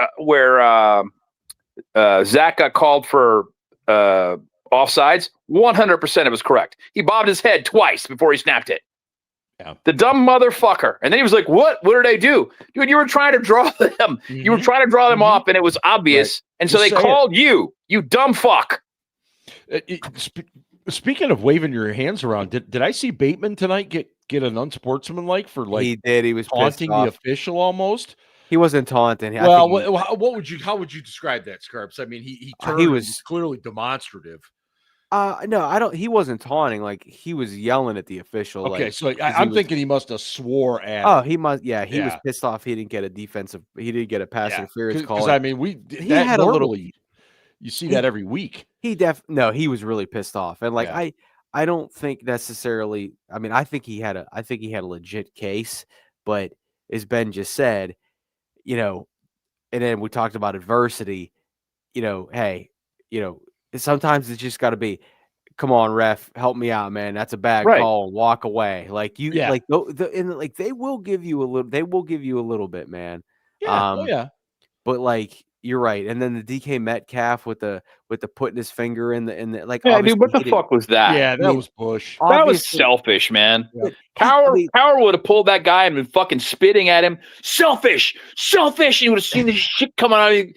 Zach got called for offsides, 100% it was correct. He bobbed his head twice before he snapped it. Yeah. The dumb motherfucker. And then he was like, what did I do? Dude, you were trying to draw them. You were trying to draw them off, and it was obvious. Right. And so they called you dumb fuck. Speaking of waving your hands around, did I see Bateman tonight get an unsportsmanlike for like he did. He was taunting the official almost? He wasn't taunting. Well, how would you describe that, Scarps? I mean, he was clearly demonstrative. No, I don't. He wasn't taunting. Like he was yelling at the official. Okay, like, so I'm thinking he must have swore at. Oh, he must. Yeah, he was pissed off. He didn't get a defensive. He didn't get a pass interference call. Because I mean, he had a little. You see that every week. He was really pissed off, and like I don't think necessarily. I mean, I think he had a legit case, but as Ben just said, you know, and then we talked about adversity. You know, hey, you know. Sometimes it's just got to be, come on, ref, help me out, man. That's a bad call. And walk away. Like like they will give you a little. They will give you a little bit, man. Yeah. But like you're right. And then the DK Metcalf with the putting his finger in the like. Yeah, dude, what the fuck was that? Yeah, that was Bush. That was selfish, man. Yeah. Power would have pulled that guy and been fucking spitting at him. Selfish. And you would have seen this shit coming out of you.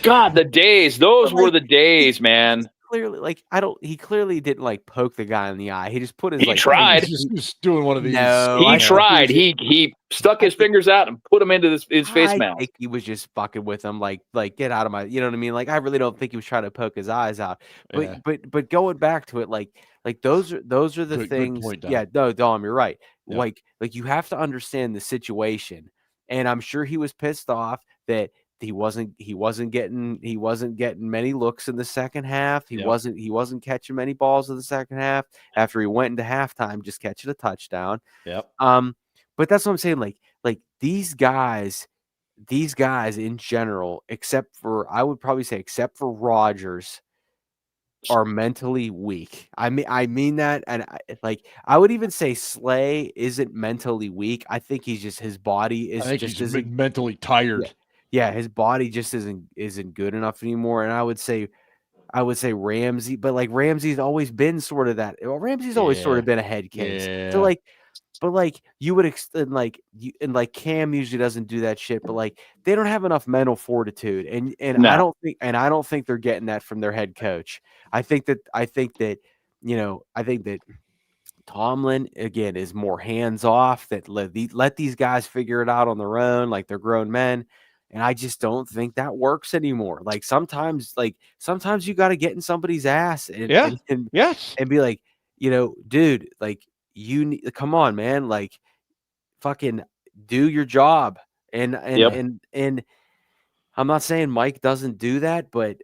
God, the days. Those were the days, man. Clearly, he clearly didn't like poke the guy in the eye. He just put his. He tried. He was doing one of these. No, he tried. He stuck his fingers out and put them into his face mask. I think he was just fucking with him, like get out of my. You know what I mean? Like I really don't think he was trying to poke his eyes out. But going back to it, like those are the things. Good point, Dom. Yeah, no, Dom, you're right. Yeah. Like you have to understand the situation, and I'm sure he was pissed off that. He wasn't getting many looks in the second half. He wasn't catching many balls in the second half after he went into halftime, just catching a touchdown. Yep. But that's what I'm saying. Like these guys in general, except for Rodgers, are mentally weak. I mean that, and I would even say Slay isn't mentally weak. I think he's just his body is just mentally tired. Yeah. Yeah, his body just isn't good enough anymore. And I would say Ramsey, but like Ramsey's always been sort of that. Well, Ramsey's always sort of been a head case. Yeah. So but you would extend like Cam usually doesn't do that shit, but like they don't have enough mental fortitude. And I don't think they're getting that from their head coach. I think that Tomlin again is more hands off, that let these guys figure it out on their own, like they're grown men. And I just don't think that works anymore. Like sometimes you got to get in somebody's ass and be like, dude, like come on, man, like fucking do your job. And I'm not saying Mike doesn't do that, but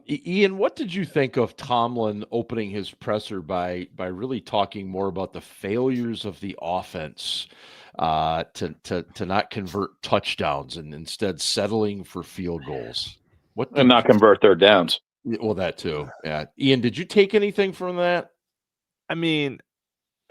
Ian, what did you think of Tomlin opening his presser by really talking more about the failures of the offense? To not convert touchdowns and instead settling for field goals. And not convert third downs. Well, that too. Yeah. Ian, did you take anything from that? I mean,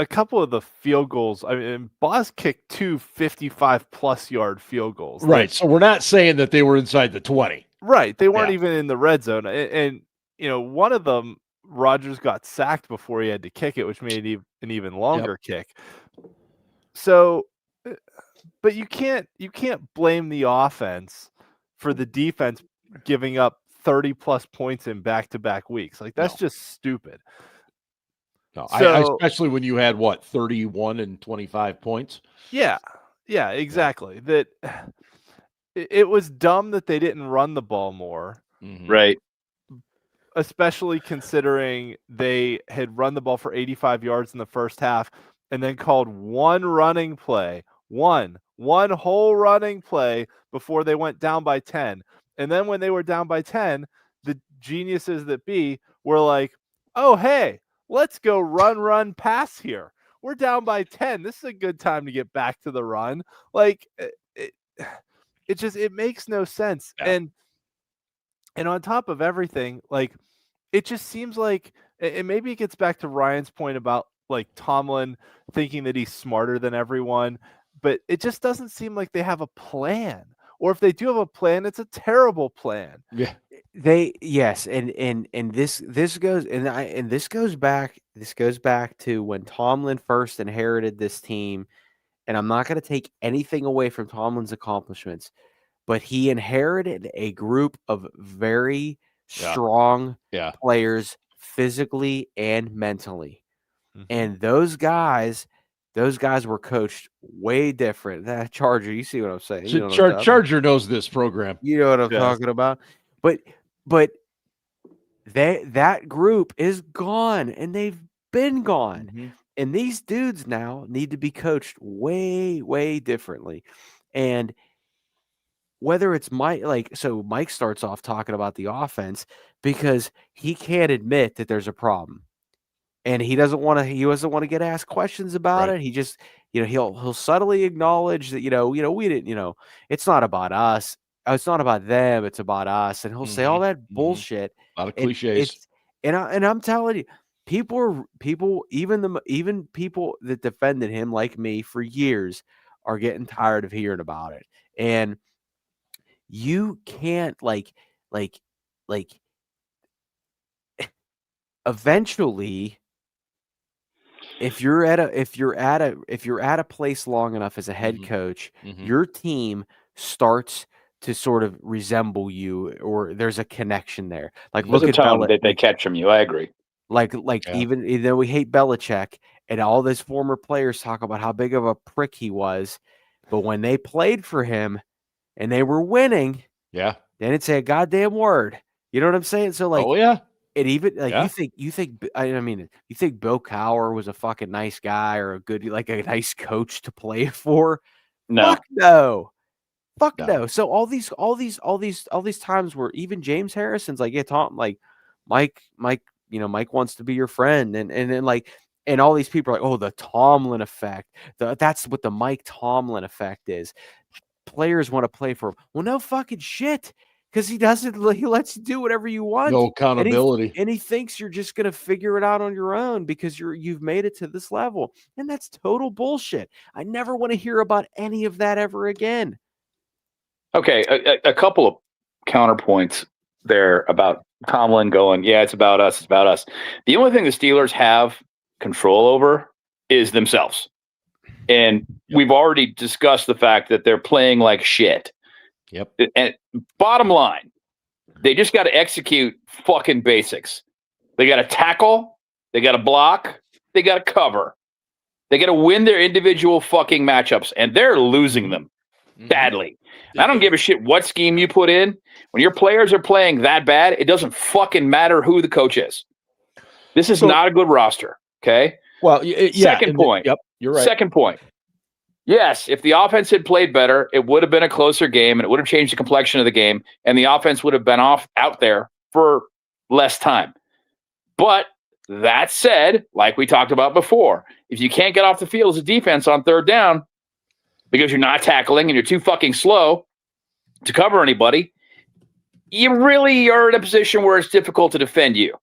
a couple of the field goals. I mean, Boss kicked 2 55-plus yard field goals. Right. So we're not saying that they were inside the 20. Right. They weren't even in the red zone. And one of them, Rodgers got sacked before he had to kick it, which made it an even longer kick. So, but you can't blame the offense for the defense giving up 30 plus points in back-to-back weeks. Like that's just stupid. No, So, especially when you had 31 and 25 points. Yeah, exactly. That it was dumb that they didn't run the ball more. Right. Especially considering they had run the ball for 85 yards in the first half and then called one running play, one whole running play before they went down by 10. And then when they were down by 10, the geniuses that be were like, oh, hey, let's go run, pass here. We're down by 10. This is a good time to get back to the run. Like, it makes no sense. Yeah. And on top of everything, like, it just seems like, and maybe it gets back to Ryan's point about like Tomlin thinking that he's smarter than everyone, but it just doesn't seem like they have a plan. Or if they do have a plan, it's a terrible plan. Yeah. And this goes back to when Tomlin first inherited this team, and I'm not going to take anything away from Tomlin's accomplishments, but he inherited a group of very strong players physically and mentally. Mm-hmm. And those guys were coached way different. That Charger, you see what I'm saying? You know what Charger knows this program. You know what I'm talking about? But that group is gone, and they've been gone. Mm-hmm. And these dudes now need to be coached way, way differently. And whether it's Mike, so Mike starts off talking about the offense because he can't admit that there's a problem. And he doesn't want to get asked questions about it. He just, he'll subtly acknowledge that, we didn't, it's not about us. It's not about them. It's about us. And he'll say all that bullshit. A lot of cliches. And I'm telling you, people, even people that defended him like me for years are getting tired of hearing about it. And you can't eventually, if you're at a place long enough as a head coach, your team starts to sort of resemble you, or there's a connection there. Like, look at that they catch from you. I agree. Even though we hate Belichick and all these former players talk about how big of a prick he was, but when they played for him and they were winning, they didn't say a goddamn word. You know what I'm saying? So it even you think Bill Cowher was a fucking nice guy or a nice coach to play for? No. Fuck no. So all these times where even James Harrison's like, yeah, Tom, like Mike, Mike wants to be your friend, and then and all these people are like, oh, the Tomlin effect. That's what the Mike Tomlin effect is. Players want to play for him. Well, no fucking shit. Because he lets you do whatever you want. No accountability. And he thinks you're just going to figure it out on your own because you've made it to this level. And that's total bullshit. I never want to hear about any of that ever again. Okay, a couple of counterpoints there about Tomlin going, yeah, it's about us, it's about us. The only thing the Steelers have control over is themselves. And we've already discussed the fact that they're playing like shit. Yep. And bottom line, they just got to execute fucking basics. They got to tackle, they got to block, they got to cover. They got to win their individual fucking matchups, and they're losing them badly. I don't give a shit what scheme you put in. When your players are playing that bad, it doesn't fucking matter who the coach is. This is not a good roster, okay? Well, Second point. Yep, you're right. Second point. Yes, if the offense had played better, it would have been a closer game, and it would have changed the complexion of the game, and the offense would have been out there for less time. But that said, like we talked about before, if you can't get off the field as a defense on third down because you're not tackling and you're too fucking slow to cover anybody, you really are in a position where it's difficult to defend you.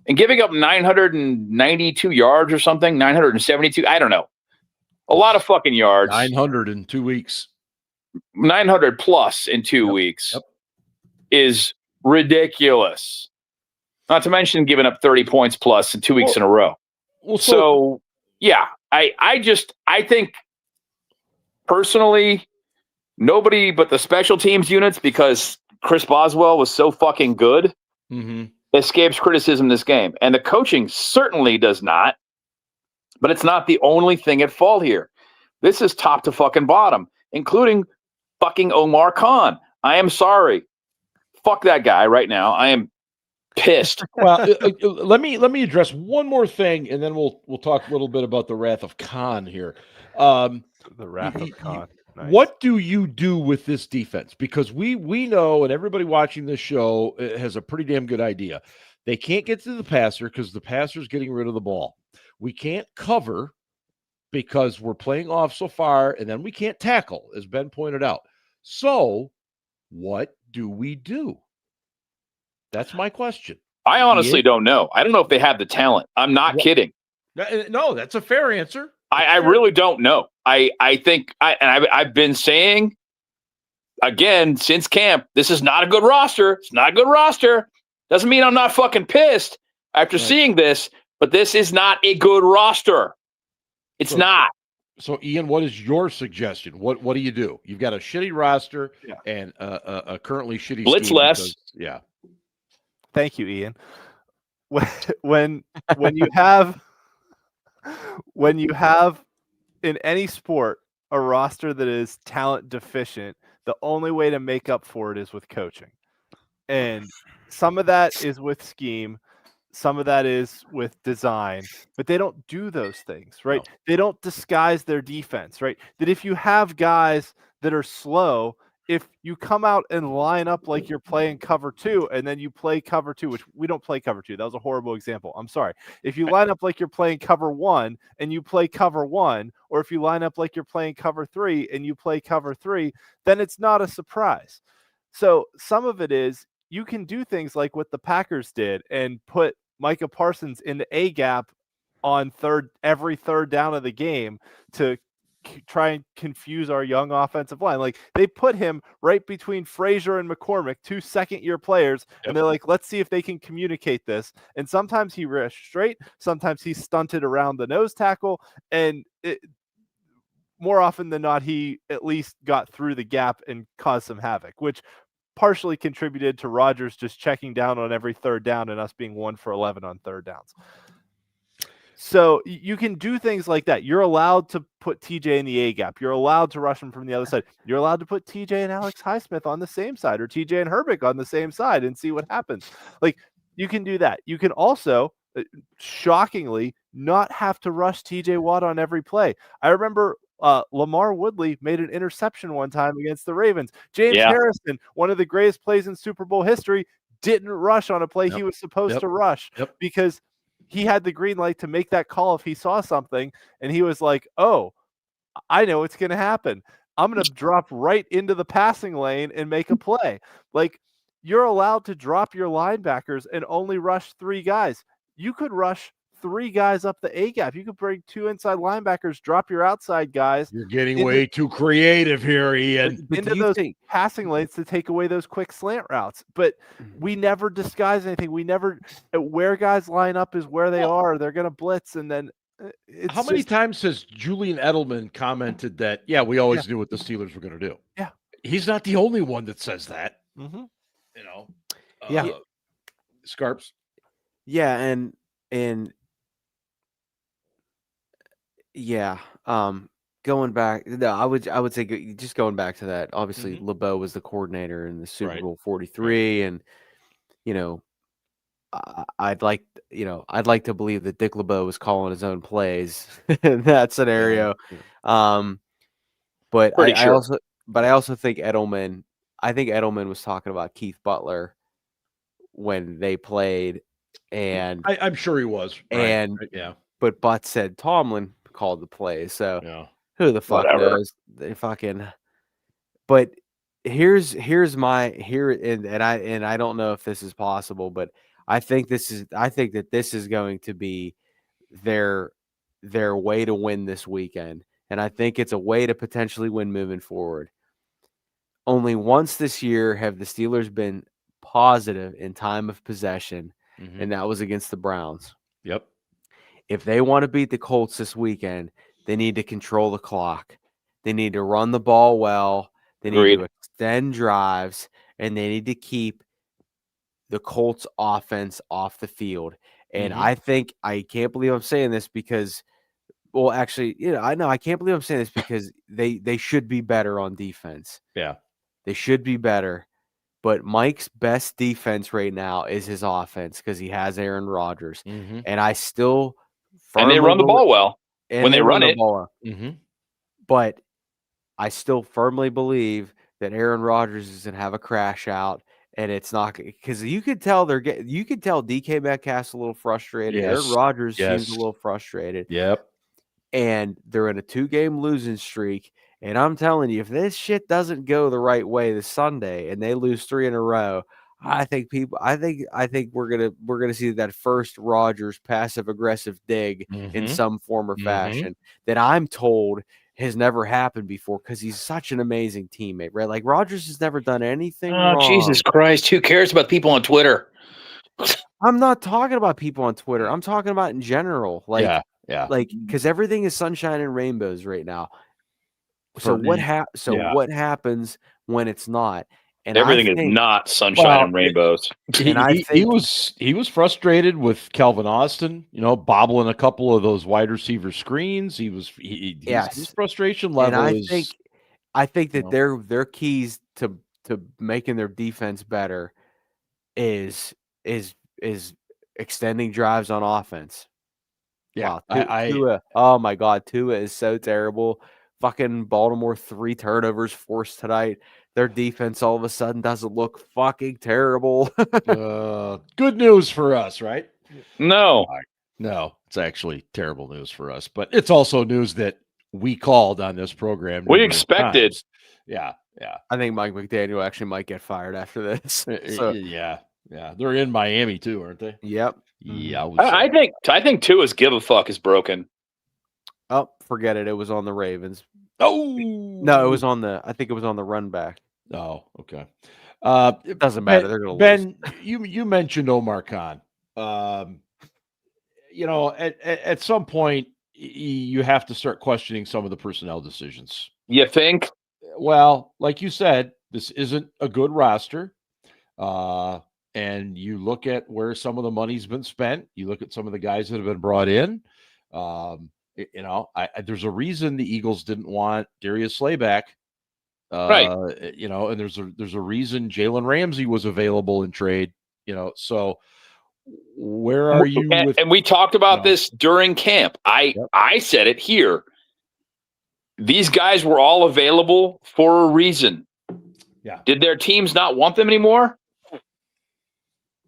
And giving up 992 yards or something, 972, I don't know. A lot of fucking yards. 900 in 2 weeks. 900 plus in 2 weeks is ridiculous. Not to mention giving up 30 points plus in 2 weeks in a row. Well, so yeah, I think personally, nobody but the special teams units, because Chris Boswell was so fucking good, escapes criticism this game. And the coaching certainly does not, but it's not the only thing at fault here. This is top to fucking bottom, including fucking Omar Khan. I am sorry. Fuck that guy right now. I am pissed. Well, let me address one more thing, and then we'll talk a little bit about the wrath of Khan here. The wrath of Khan. Nice. What do you do with this defense? Because we know, and everybody watching this show has a pretty damn good idea. They can't get to the passer because the passer's getting rid of the ball. We can't cover because we're playing off so far, and then we can't tackle, as Ben pointed out. So what do we do? That's my question. I honestly don't know. I don't know if they have the talent. I'm not kidding. No, that's a fair answer. I really don't know. I think I've been saying again since camp, this is not a good roster. It's not a good roster. Doesn't mean I'm not fucking pissed after seeing this, but this is not a good roster. It's not. So, Ian, what is your suggestion? What do you do? You've got a shitty roster and a currently shitty Blitz scheme less. Thank you, Ian. When you have in any sport a roster that is talent deficient, the only way to make up for it is with coaching. And some of that is with scheme, some of that is with design, but they don't do those things, right? No. They don't disguise their defense, right? That if you have guys that are slow, if you come out and line up like you're playing cover 2 and then you play cover 2, which we don't play cover 2. That was a horrible example. I'm sorry. If you line up like you're playing cover 1 and you play cover 1, or if you line up like you're playing cover 3 and you play cover 3, then it's not a surprise. So some of it is you can do things like what the Packers did and put Micah Parsons in the A gap on every third down of the game to try and confuse our young offensive line. Like they put him right between Frazier and McCormick, 2 second-year players, and they're like, let's see if they can communicate this. And sometimes he rushed straight, sometimes he stunted around the nose tackle, and more often than not, he at least got through the gap and caused some havoc, which partially contributed to Rodgers just checking down on every third down and us being 1 for 11 on third downs. So you can do things like that. You're allowed to put TJ in the A gap. You're allowed to rush him from the other side. You're allowed to put TJ and Alex Highsmith on the same side, or TJ and Herbig on the same side, and see what happens. Like, you can do that. You can also, shockingly, not have to rush TJ Watt on every play. I remember Lamar Woodley made an interception one time against the Ravens. James Harrison, one of the greatest plays in Super Bowl history, didn't rush on a play he was supposed to rush because he had the green light to make that call if he saw something, and he was like, oh, I know what's going to happen. I'm going to drop right into the passing lane and make a play. Like, you're allowed to drop your linebackers and only rush 3 guys. You could rush 3 guys up the A gap. You could bring 2 inside linebackers, drop your outside guys. You're getting way too creative here, Ian. Into those passing lanes to take away those quick slant routes. But we never disguise anything. We never, where guys line up is where they are. They're going to blitz, and then how many times has Julian Edelman commented that, we always knew what the Steelers were going to do? Yeah. He's not the only one that says that. Mm-hmm. You know? Scarps. Yeah, and going back, I would say just going back to that. Obviously, LeBeau was the coordinator in the Super Bowl 43, and I'd like to believe that Dick LeBeau was calling his own plays in that scenario. But I also think Edelman. I think Edelman was talking about Keith Butler when they played, and I'm sure he was. But Butts said Tomlin called the play, so who the fuck knows? They fucking. But here's my and I don't know if this is possible, but I think that this is going to be their way to win this weekend, and I think it's a way to potentially win moving forward. Only once this year have the Steelers been positive in time of possession, and that was against the Browns. Yep. If they want to beat the Colts this weekend, they need to control the clock. They need to run the ball well. They need to extend drives, and they need to keep the Colts offense off the field. And I can't believe I'm saying this because, well, actually, I can't believe I'm saying this because they should be better on defense. Yeah. They should be better. But Mike's best defense right now is his offense because he has Aaron Rodgers. And I still and they run the ball well when they run it. But I still firmly believe that Aaron Rodgers is going to have a crash out, and it's not because you could tell DK Metcalf's a little frustrated. Yes. Aaron Rodgers seems a little frustrated. Yep. And they're in a 2-game losing streak. And I'm telling you, if this shit doesn't go the right way this Sunday and they lose 3 in a row, I think we're gonna see that first Rodgers passive aggressive dig in some form or fashion that I'm told has never happened before because he's such an amazing teammate, right? Like Rodgers has never done anything wrong. Jesus Christ, who cares about people on Twitter? I'm not talking about people on Twitter. I'm talking about in general. Like, like because everything is sunshine and rainbows right now. So what happens when it's not? And everything is not sunshine and rainbows. He was frustrated with Calvin Austin, bobbling a couple of those wide receiver screens. His frustration level is. I think that their keys to making their defense better is extending drives on offense. Yeah, wow, Tua, oh my God, Tua is so terrible. Fucking Baltimore 3 turnovers forced tonight. Their defense all of a sudden doesn't look fucking terrible. Good news for us, right? No, it's actually terrible news for us, but it's also news that we called on this program. We expected. Times. Yeah. I think Mike McDaniel actually might get fired after this. So. Yeah. They're in Miami too, aren't they? Yep. Yeah. I think Tua's give a fuck is broken. Oh, forget it. It was on the Ravens. Oh no, I think it was on the run back. Oh, okay. It doesn't matter. They're gonna lose. You mentioned Omar Khan. At some point you have to start questioning some of the personnel decisions. You think? Well, like you said, this isn't a good roster. And you look at where some of the money's been spent. You look at some of the guys that have been brought in. There's a reason the Eagles didn't want Darius Slay back. Right. And there's a reason Jalen Ramsey was available in trade. So where are you? And we talked about this during camp. I said it here. These guys were all available for a reason. Yeah. Did their teams not want them anymore?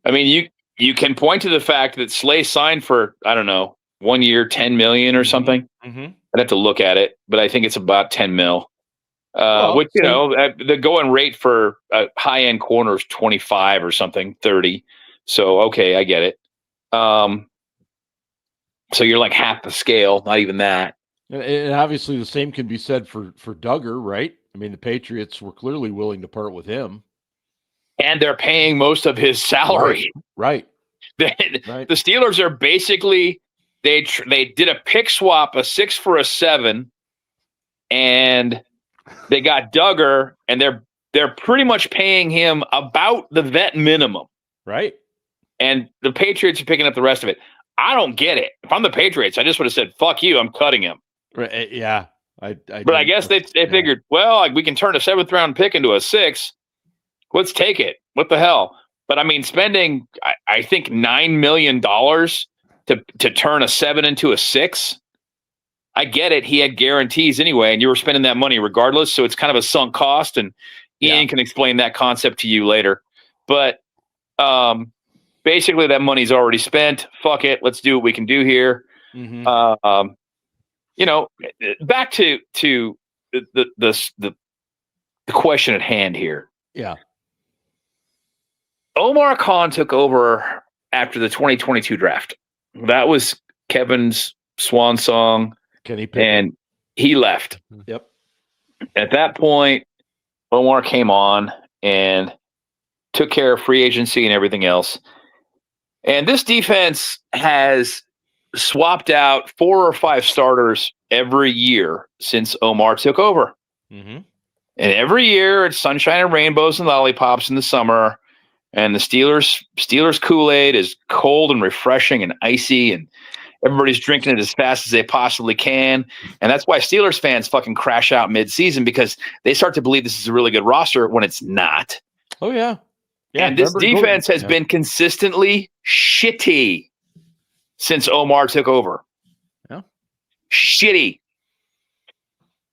I mean, you can point to the fact that Slay signed for, I don't know, 1 year, $10 million or something. I'd have to look at it, but I think it's about $10 million. Which, the going rate for a high-end corner is 25 or something, 30. So, okay, I get it. So you're like half the scale, not even that. And obviously the same can be said for Duggar, right? I mean, the Patriots were clearly willing to part with him. And they're paying most of his salary. Right. The Steelers are basically they did a pick swap, a 6 for a 7, and they got Duggar, and they're pretty much paying him about the vet minimum. Right. And the Patriots are picking up the rest of it. I don't get it. If I'm the Patriots, I just would have said, "Fuck you, I'm cutting him." Right. Yeah. But I guess they figured, well, we can turn a 7th round pick into a 6. Let's take it. What the hell? But I mean, spending, I think $9 million to turn a 7 into a 6. I get it. He had guarantees anyway, and you were spending that money regardless. So it's kind of a sunk cost. And Ian can explain that concept to you later. But basically, that money's already spent. Fuck it. Let's do what we can do here. Back to the question at hand here. Yeah. Omar Khan took over after the 2022 draft. That was Kevin's swan song, and he left. Yep. At that point, Omar came on and took care of free agency and everything else. And this defense has swapped out 4 or 5 starters every year since Omar took over. And every year it's sunshine and rainbows and lollipops in the summer. And the Steelers Kool-Aid is cold and refreshing and icy, and everybody's drinking it as fast as they possibly can. And that's why Steelers fans fucking crash out mid-season, because they start to believe this is a really good roster when it's not. Oh, yeah. And this defense has been consistently shitty since Omar took over. Yeah. Shitty.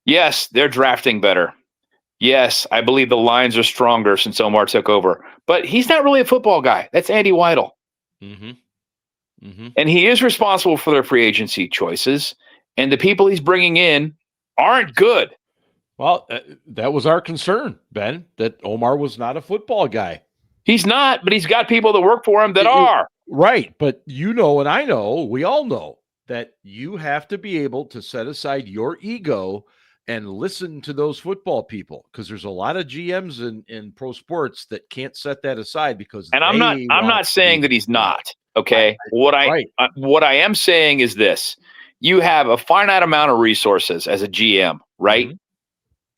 Yes, they're drafting better. Yes, I believe the lines are stronger since Omar took over. But he's not really a football guy. That's Andy Weidel. Mm-hmm. Mm-hmm. And he is responsible for their free agency choices. And the people he's bringing in aren't good. Well, that was our concern, Ben, that Omar was not a football guy. He's not, but he's got people that work for him that are. Right. But you know, and I know, we all know that you have to be able to set aside your ego and listen to those football people, because there's a lot of GMs in pro sports that can't set that aside because. And I'm not saying that he's not. Okay. What I am saying is this: you have a finite amount of resources as a GM, right? Mm-hmm.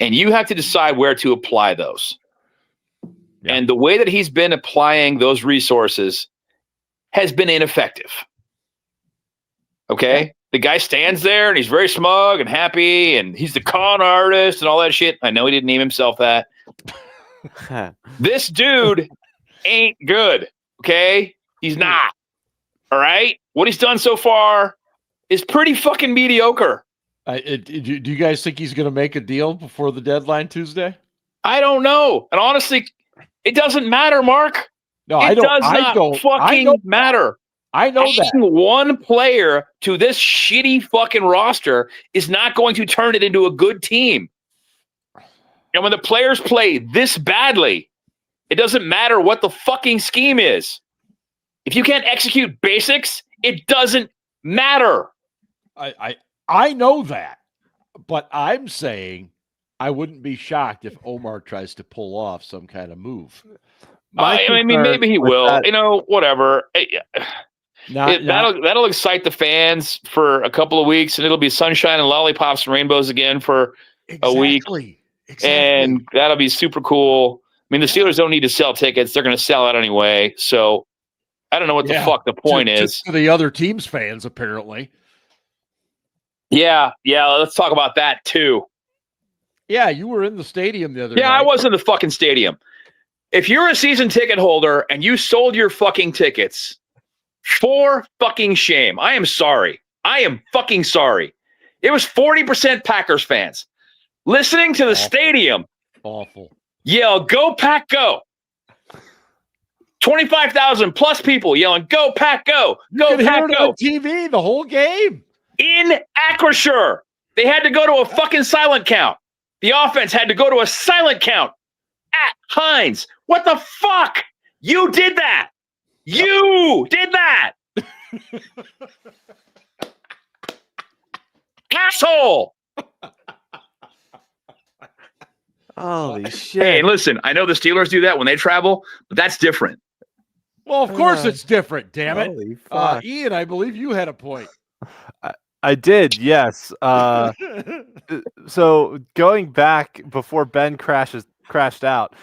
And you have to decide where to apply those. Yeah. And the way that he's been applying those resources has been ineffective. Okay. Yeah. The guy stands there and he's very smug and happy, and he's the con artist and all that shit. I know he didn't name himself that. This dude ain't good. Okay. He's not. All right. What he's done so far is pretty fucking mediocre. Do you guys think he's going to make a deal before the deadline Tuesday? I don't know. And honestly, it doesn't matter, Mark. No, it does not fucking matter. I know that. One player to this shitty fucking roster is not going to turn it into a good team. And when the players play this badly, it doesn't matter what the fucking scheme is. If you can't execute basics, it doesn't matter. I know that, but I'm saying I wouldn't be shocked if Omar tries to pull off some kind of move. I mean, maybe he will. That, whatever. That'll excite the fans for a couple of weeks, and it'll be sunshine and lollipops and rainbows again for a week. Exactly. And that'll be super cool. I mean, the Steelers don't need to sell tickets; they're going to sell out anyway. So I don't know what the fuck the point is. To the other team's fans, apparently. Yeah. Let's talk about that too. Yeah, you were in the stadium the other night. Yeah, I was in the fucking stadium. If you're a season ticket holder and you sold your fucking tickets, for fucking shame. I am sorry. I am fucking sorry. It was 40% Packers fans listening to the stadium. Awful. Yell, "Go Pack, go." 25,000 plus people yelling, "Go Pack, go. Go Pack, go." On TV the whole game. In Acrisure, they had to go to a fucking silent count. The offense had to go to a silent count at Heinz. What the fuck? You did that. You did that. Asshole. Holy shit. Hey, listen, I know the Steelers do that when they travel, but that's different. Well, of course it's different, damn it. Holy fuck. Ian, I believe you had a point. I did, yes. So going back before Ben crashed out,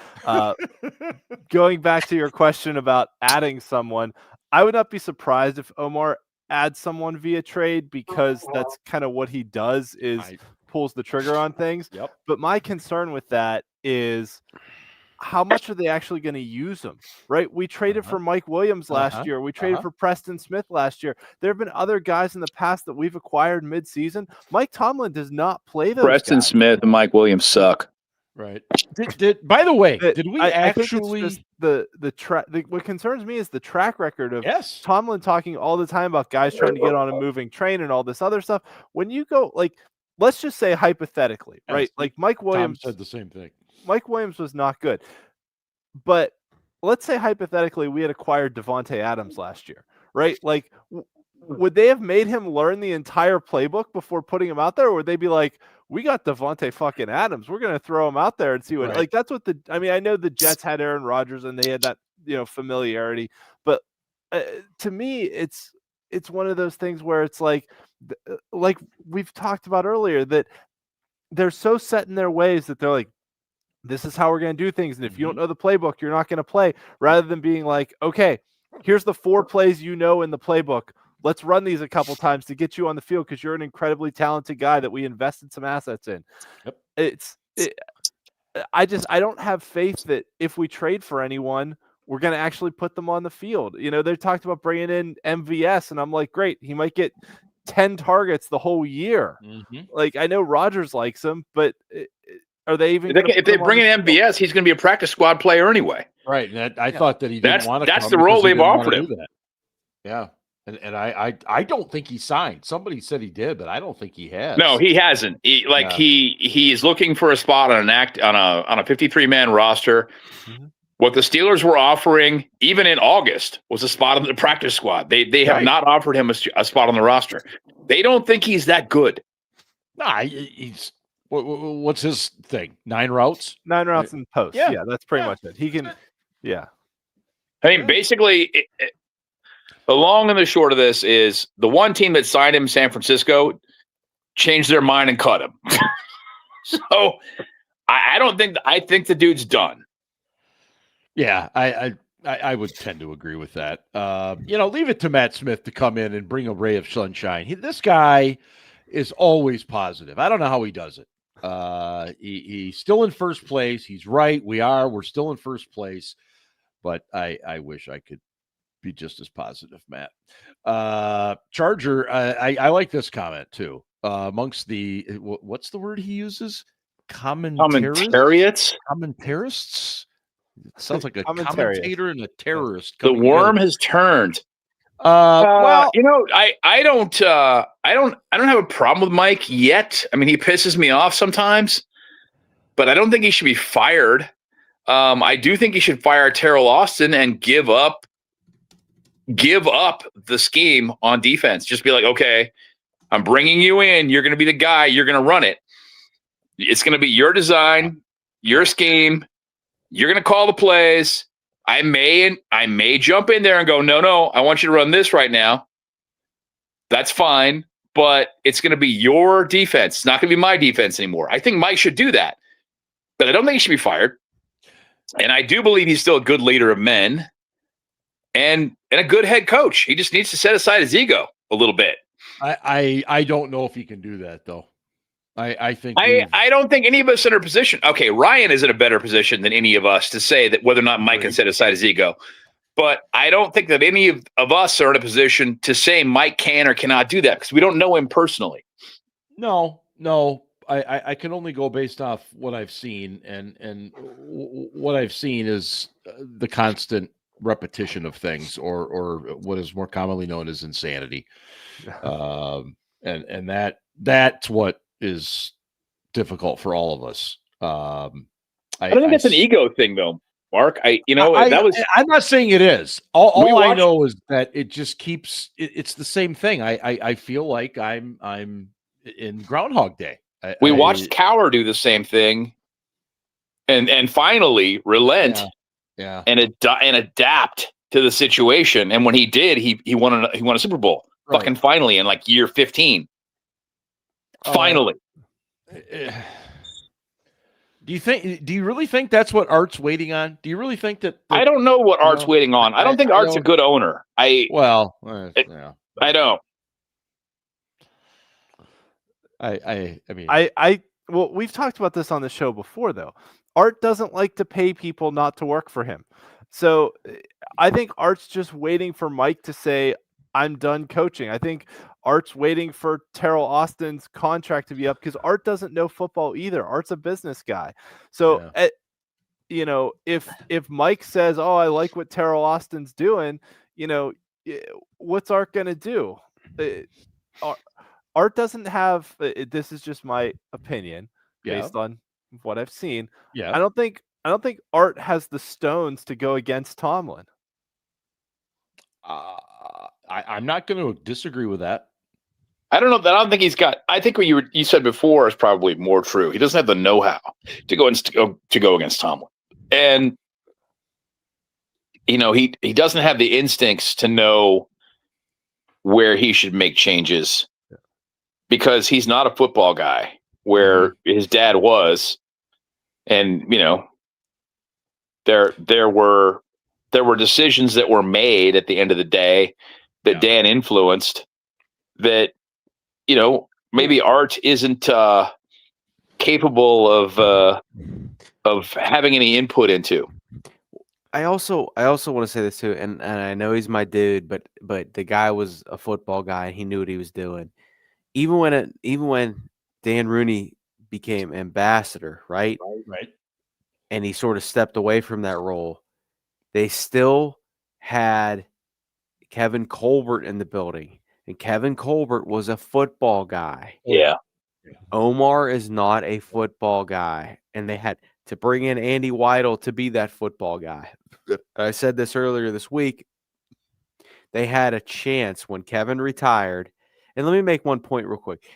going back to your question about adding someone, I would not be surprised if Omar adds someone via trade, because that's kind of what he does, is pulls the trigger on things. Yep. But my concern with that is, how much are they actually going to use them, right? We traded for Mike Williams last year. We traded for Preston Smith last year. There have been other guys in the past that we've acquired mid-season. Mike Tomlin does not play those Preston guys. Smith and Mike Williams suck. Right. By the way, did we actually? What concerns me is the track record of Tomlin talking all the time about guys trying to get on a moving train and all this other stuff. When you go, like, let's just say hypothetically, right? Like Mike Williams said the same thing. Mike Williams was not good, but let's say hypothetically we had acquired Devontae Adams last year, right? Like, would they have made him learn the entire playbook before putting him out there, or would they be like, "We got Devontae fucking Adams, we're going to throw him out there and see what." Like, that's what I know the Jets had Aaron Rodgers and they had that familiarity, but to me, it's one of those things where it's like we've talked about earlier, that they're so set in their ways that they're like, this is how we're going to do things. And if you don't know the playbook, you're not going to play, rather than being like, okay, here's the 4 plays in the playbook. Let's run these a couple times to get you on the field because you're an incredibly talented guy that we invested some assets in. Yep. I don't have faith that if we trade for anyone, we're going to actually put them on the field. They talked about bringing in MVS, and I'm like, great, he might get 10 targets the whole year. Like, I know Rodgers likes him, but are they even? If they bring in MVS, he's going to be a practice squad player anyway. Right. And I thought that he didn't want to. That's the role they've offered him. Yeah. And I don't think he signed. Somebody said he did, but I don't think he has. No, he hasn't. He's looking for a spot on a 53-man roster. What the Steelers were offering, even in August, was a spot on the practice squad. They have not offered him a spot on the roster. They don't think he's that good. Nah, he's what's his thing? 9 routes? 9 routes in post. Yeah, that's pretty much it. He can. Yeah. I mean, basically, the long and the short of this is the one team that signed him, San Francisco, changed their mind and cut him. So I think the dude's done. Yeah, I would tend to agree with that. Leave it to Matt Smith to come in and bring a ray of sunshine. This guy is always positive. I don't know how he does it. He's still in first place. He's right. We're still in first place. But I wish I could be just as positive, Matt. Charger, I like this comment too. Amongst the, what's the word he uses? Commentarists? Commentarists? It sounds like a commentator and a terrorist. The worm has turned. I don't have a problem with Mike yet. I mean, he pisses me off sometimes, but I don't think he should be fired. I do think he should fire Terrell Austin and give up the scheme on defense. Just be like, okay, I'm bringing you in. You're going to be the guy. You're going to run it. It's going to be your design, your scheme. You're going to call the plays. I may jump in there and go, no, I want you to run this right now. That's fine, but it's going to be your defense. It's not going to be my defense anymore. I think Mike should do that, but I don't think he should be fired. And I do believe he's still a good leader of men and a good head coach. He just needs to set aside his ego a little bit. I don't know if he can do that, though. I don't think any of us are in a position. Okay, Ryan is in a better position than any of us to say that whether or not Mike can set aside his ego. But I don't think that any of us are in a position to say Mike can or cannot do that because we don't know him personally. No. I can only go based off what I've seen, and what I've seen is the constant repetition of things, or what is more commonly known as insanity. And that's what is difficult for all of us. I think it's an ego thing, though, Mark. I'm not saying it is. All I know is that it just keeps. It's the same thing. I feel like I'm in Groundhog Day. We watched Cowher do the same thing, and finally relent, and adapt to the situation. And when he did, he won a Super Bowl. Right. Fucking finally, in like year 15. Finally. Do you really think that's what Art's waiting on? Do you really think that? I don't know what Art's waiting on. I don't think Art's a good owner. I don't. Well, we've talked about this on the show before, though. Art doesn't like to pay people not to work for him. So I think Art's just waiting for Mike to say, I'm done coaching. I think Art's waiting for Terrell Austin's contract to be up because Art doesn't know football either. Art's a business guy. So, if Mike says, oh, I like what Terrell Austin's doing, what's Art going to do? Art doesn't have, this is just my opinion based on what I've seen. Yeah. I don't think Art has the stones to go against Tomlin. I'm not going to disagree with that. I don't know that. I don't think he's got. I think what you said before is probably more true. He doesn't have the know-how to go against Tomlin, and he doesn't have the instincts to know where he should make changes because he's not a football guy. Where his dad was, And there were decisions that were made at the end of the day that Dan influenced that, maybe Art isn't capable of having any input into. I also want to say this too, and I know he's my dude, but the guy was a football guy and he knew what he was doing. Even when Dan Rooney became ambassador, right? Right. And he sort of stepped away from that role, they still had Kevin Colbert in the building. And Kevin Colbert was a football guy. Yeah. Omar is not a football guy. And they had to bring in Andy Weidel to be that football guy. I said this earlier this week. They had a chance when Kevin retired. And let me make one point real quick.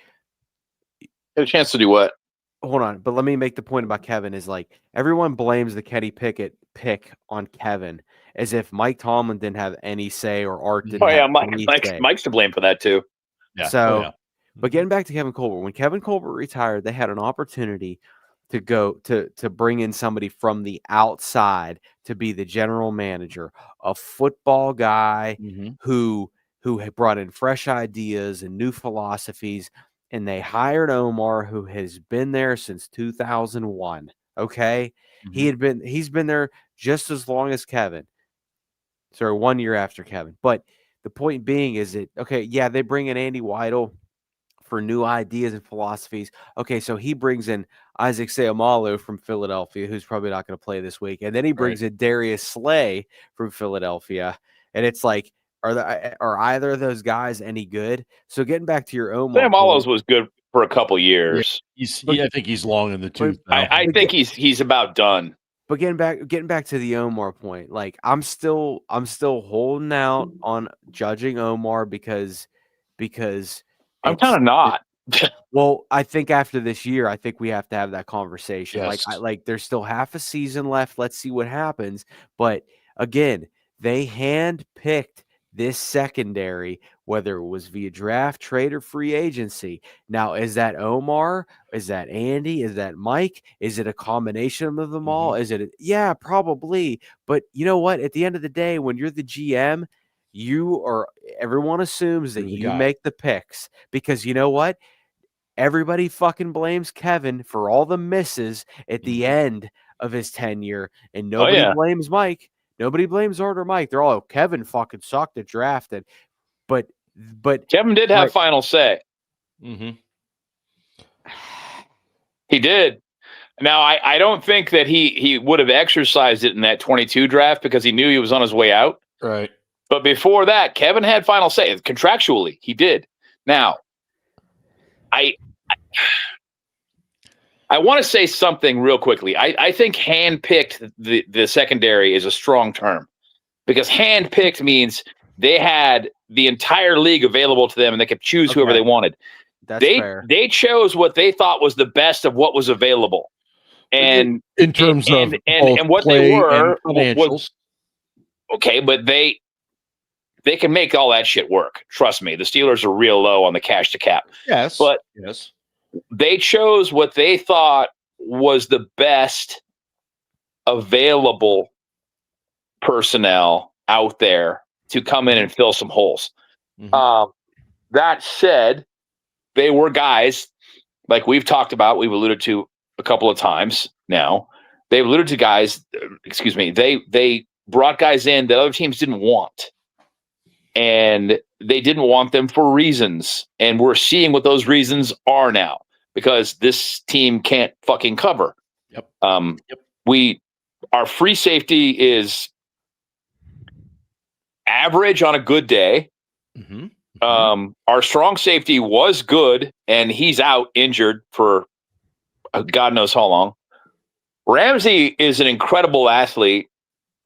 Had a chance to do what? Hold on, but let me make the point about Kevin is like everyone blames the Kenny Pickett pick on Kevin as if Mike Tomlin didn't have any say or Art didn't have any say. Mike's to blame for that too. Yeah. So, but getting back to Kevin Colbert, when Kevin Colbert retired, they had an opportunity to go to bring in somebody from the outside to be the general manager, a football guy who had brought in fresh ideas and new philosophies. And they hired Omar, who has been there since 2001. Okay. He's been there just as long as Kevin. Sorry, 1 year after Kevin. But the point being is that, okay, yeah, they bring in Andy Weidel for new ideas and philosophies. Okay, so he brings in Isaac Seumalo from Philadelphia, who's probably not going to play this week. And then he brings in Darius Slay from Philadelphia. And it's like, are either of those guys any good? So getting back to your Omar, Seumalo's was good for a couple years. I think he's long in the tooth now. I think he's about done. But getting back to the Omar point, like I'm still holding out on judging Omar because I'm kind of not. Well, I think after this year, I think we have to have that conversation. Yes. Like there's still half a season left. Let's see what happens. But again, they handpicked this secondary, whether it was via draft, trade, or free agency. Now, is that Omar? Is that Andy? Is that Mike? Is it a combination of them all? Is it? Yeah, probably. But you know what? At the end of the day, when you're the GM, everyone assumes that you make the picks because you know what? Everybody fucking blames Kevin for all the misses at the end of his tenure, and nobody blames Mike. Nobody blames Art or Mike. They're all Kevin fucking sucked at drafting, but Kevin did have final say. He did. Now I don't think that he would have exercised it in that 22 draft because he knew he was on his way out. Right. But before that, Kevin had final say. Contractually, he did. Now, I want to say something real quickly. I think handpicked the secondary is a strong term because handpicked means they had the entire league available to them and they could choose whoever they wanted. That's fair. They chose what they thought was the best of what was available. And in terms of what they were financials. Okay, but they can make all that shit work. Trust me. The Steelers are real low on the cash to cap. Yes. But they chose what they thought was the best available personnel out there to come in and fill some holes. That said, they were guys like we've talked about, we've alluded to a couple of times now. They've alluded to guys, they brought guys in that other teams didn't want. And they didn't want them for reasons. And we're seeing what those reasons are now because this team can't fucking cover. Our free safety is average on a good day. Our strong safety was good, and he's out injured for God knows how long. Ramsey is an incredible athlete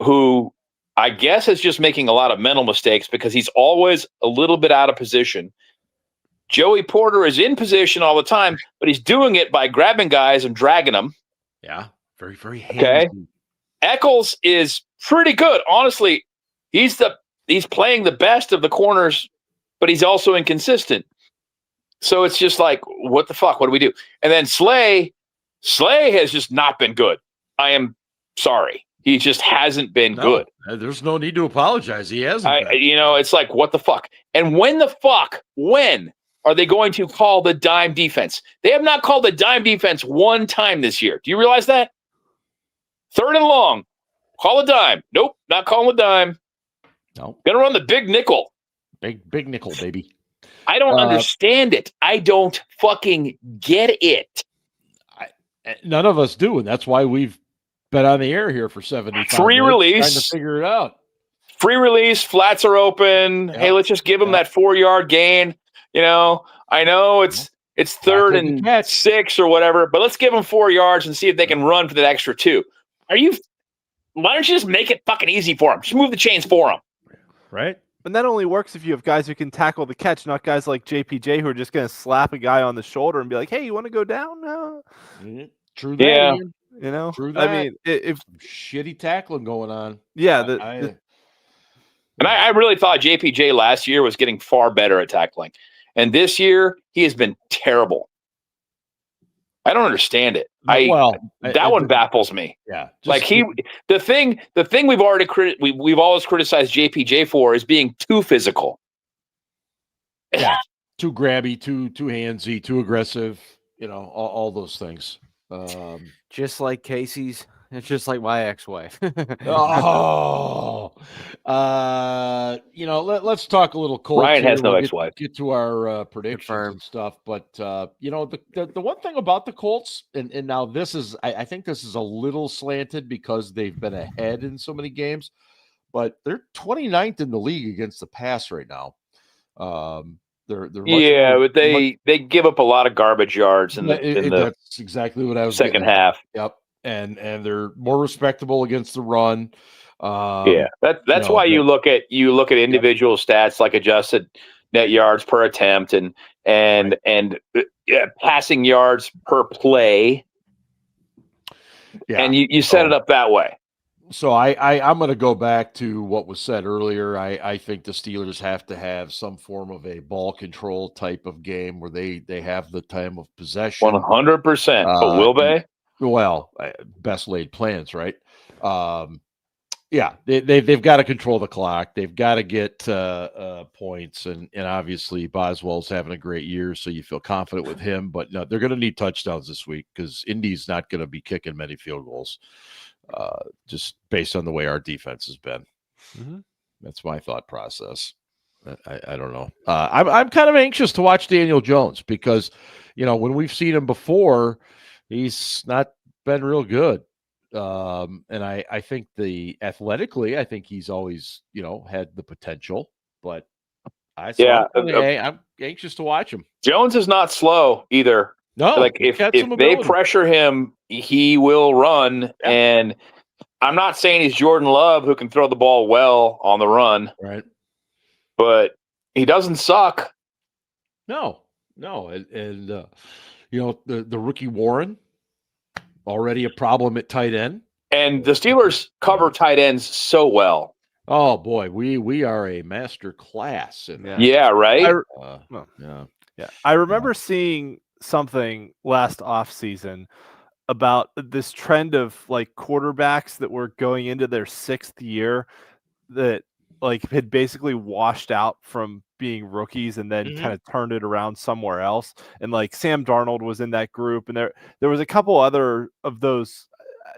who I guess is just making a lot of mental mistakes because he's always a little bit out of position. Joey Porter is in position all the time, but he's doing it by grabbing guys and dragging them. Yeah, very, very handsy. Okay. Eccles is pretty good. Honestly, he's playing the best of the corners, but he's also inconsistent. So it's just like, what the fuck? What do we do? And then Slay Slay has just not been good. I am sorry. He just hasn't been good. There's no need to apologize. He hasn't been. It's like, what the fuck? And when are they going to call the dime defense? They have not called the dime defense one time this year. Do you realize that? 3rd and long. Call a dime. Nope, not calling a dime. No. Gonna run the big nickel. Big nickel, baby. I don't understand it. I don't fucking get it. None of us do, and that's why we've been on the air here for 75 Free minutes release. trying to figure it out. Free release, flats are open. Hey, let's just give them that 4-yard gain. I know it's 3rd and 6 or whatever, but let's give them 4 yards and see if they can run for that extra 2. Why don't you just make it fucking easy for them? Just move the chains for them. Right? And that only works if you have guys who can tackle the catch, not guys like JPJ who are just going to slap a guy on the shoulder and be like, hey, you want to go down? No. True that. Yeah. Ian. True that. I mean, if shitty tackling going on. Yeah. And I really thought JPJ last year was getting far better at tackling. And this year, he has been terrible. I don't understand it. That one baffles me. Yeah. The thing we've always criticized JPJ for is being too physical. Yeah. Too grabby, too handsy, too aggressive, all those things. Just like Casey's. It's just like my ex-wife. Let's talk a little Colts. Ryan has no ex-wife. Get to our predictions and stuff. But, the one thing about the Colts, and now this is, I think this is a little slanted because they've been ahead in so many games, but they're 29th in the league against the pass right now. But they give up a lot of garbage yards in the that's exactly what I was second half. Yep. And they're more respectable against the run. That's why you look at individual stats like adjusted net yards per attempt and passing yards per play. Yeah. And you set it up that way. So I'm going to go back to what was said earlier. I think the Steelers have to have some form of a ball control type of game where they have the time of possession. 100%. But will they? Well, best laid plans, right? They've got to control the clock. They've got to get points, and obviously Boswell's having a great year, so you feel confident with him. But no, they're going to need touchdowns this week because Indy's not going to be kicking many field goals, just based on the way our defense has been. Mm-hmm. That's my thought process. I don't know. I'm kind of anxious to watch Daniel Jones because, when we've seen him before, he's not been real good. And I think athletically, I think he's always, had the potential, but I'm anxious to watch him. Jones is not slow either. No, if they pressure him, he will run. Yeah. And I'm not saying he's Jordan Love who can throw the ball well on the run. Right. But he doesn't suck. No. And the rookie Warren, already a problem at tight end. And the Steelers cover tight ends so well. Oh boy, we are a master class in that. Yeah, right. I remember seeing something last offseason about this trend of like quarterbacks that were going into their 6th year that had basically washed out from being rookies and then kind of turned it around somewhere else. And Sam Darnold was in that group, and there was a couple other of those.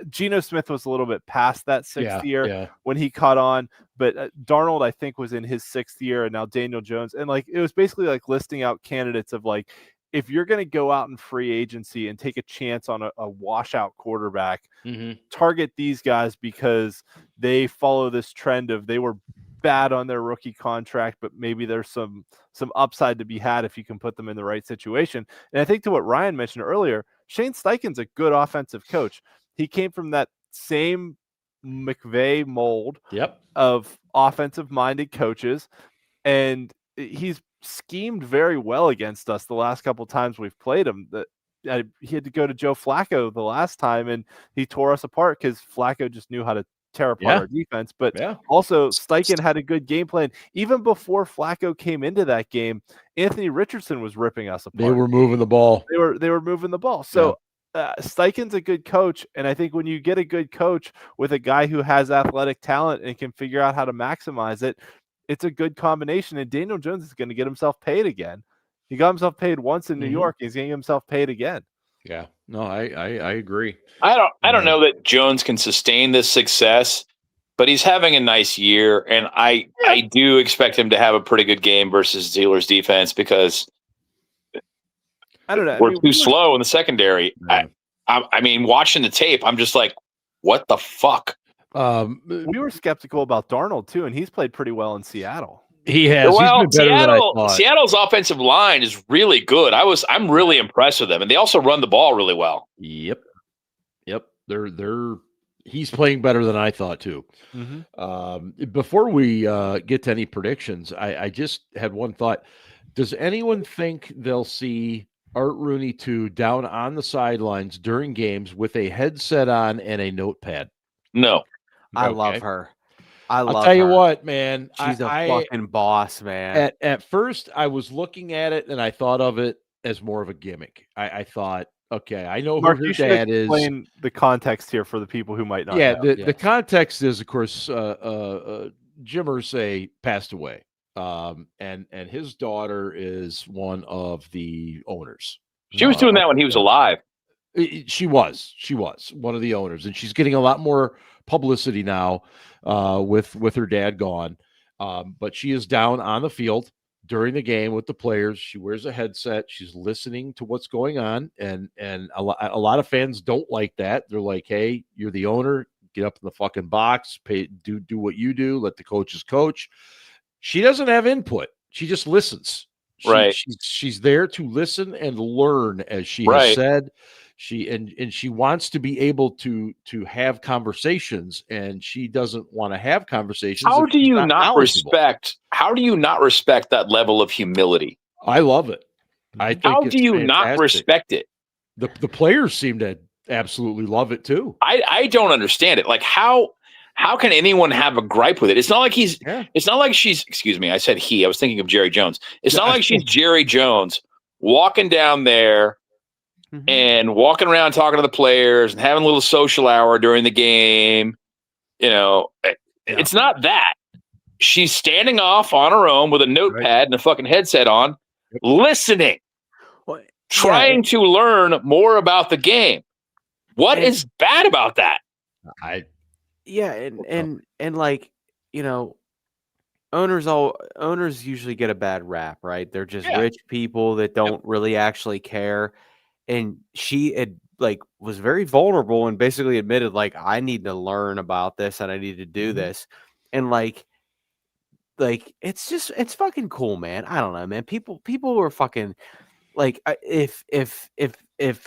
Geno Smith was a little bit past that 6th year when he caught on, but Darnold, I think, was in his 6th year, and now Daniel Jones. And it was basically listing out candidates of if you're going to go out in free agency and take a chance on a washout quarterback, target these guys because they follow this trend of they were bad on their rookie contract, but maybe there's some upside to be had if you can put them in the right situation. And I think to what Ryan mentioned earlier, Shane Steichen's a good offensive coach. He came from that same McVay mold of offensive-minded coaches, and he's schemed very well against us the last couple of times we've played him. He had to go to Joe Flacco the last time, and he tore us apart because Flacco just knew how to tear apart our defense. But also Steichen had a good game plan. Even before Flacco came into that game, Anthony Richardson was ripping us apart. They were moving the ball. They were moving the ball. So Steichen's a good coach, and I think when you get a good coach with a guy who has athletic talent and can figure out how to maximize it, it's a good combination. And Daniel Jones is going to get himself paid again. He got himself paid once in New York. He's getting himself paid again. Yeah, no, I agree. I don't know that Jones can sustain this success, but he's having a nice year, and I do expect him to have a pretty good game versus Steelers defense because I don't know. we're too slow in the secondary. Yeah. I mean, watching the tape, I'm just like, what the fuck? We were skeptical about Darnold too, and he's played pretty well in Seattle. He has. Well, He's been better than I thought. Seattle's offensive line is really good. I'm really impressed with them, and they also run the ball really well. Yep. He's playing better than I thought too. Before we get to any predictions, I just had one thought. Does anyone think they'll see Art Rooney 2 down on the sidelines during games with a headset on and a notepad? No. I love her. I'll tell you what, man. She's a fucking boss, man. At first, I was looking at it and I thought of it as more of a gimmick. I thought, okay, I know Mark, who her you should dad is. explain the context here for the people who might not Yeah, know. the context is, of course, Jim Irsay passed away, and his daughter is one of the owners. She was doing that when he was alive. She was one of the owners, and she's getting a lot more publicity now with her dad gone. But she is down on the field during the game with the players. She wears a headset. She's listening to what's going on, and a lot of fans don't like that. They're like, "Hey, you're the owner. Get up in the fucking box. Do what you do. Let the coaches coach." She doesn't have input. She just listens. Right. She's there to listen and learn, as she has said. She wants to be able to have conversations, and she doesn't want to have conversations. How do you not respect that level of humility? I love it. I think how do you not respect it? The players seem to absolutely love it too. I don't understand it. Like how can anyone have a gripe with it? It's not like she's excuse me, I said he. I was thinking of Jerry Jones. It's not like she's Jerry Jones walking down there and walking around talking to the players and having a little social hour during the game. It's not that. She's standing off on her own with a notepad and a fucking headset on, listening, trying to learn more about the game. What is bad about that? And like, owners usually get a bad rap, right? They're just rich people that don't really actually care. And she was very vulnerable and basically admitted, like, I need to learn about this and I need to do this. And like it's fucking cool, man. I don't know, man. People are fucking like, if Mrs.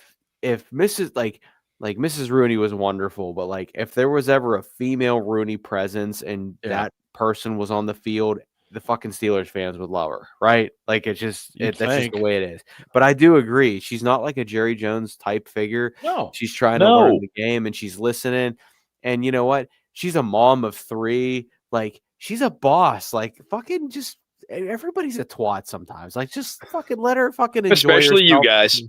Mrs. Rooney was wonderful, but like if there was ever a female Rooney presence and that person was on the field, the fucking Steelers fans would love her, right? Like that's just the way it is. But I do agree, she's not like a Jerry Jones type figure. No, she's trying to learn the game and she's listening. And you know what? She's a mom of 3. Like she's a boss. Like fucking just everybody's a twat sometimes. Like just fucking let her fucking enjoy especially herself. You guys.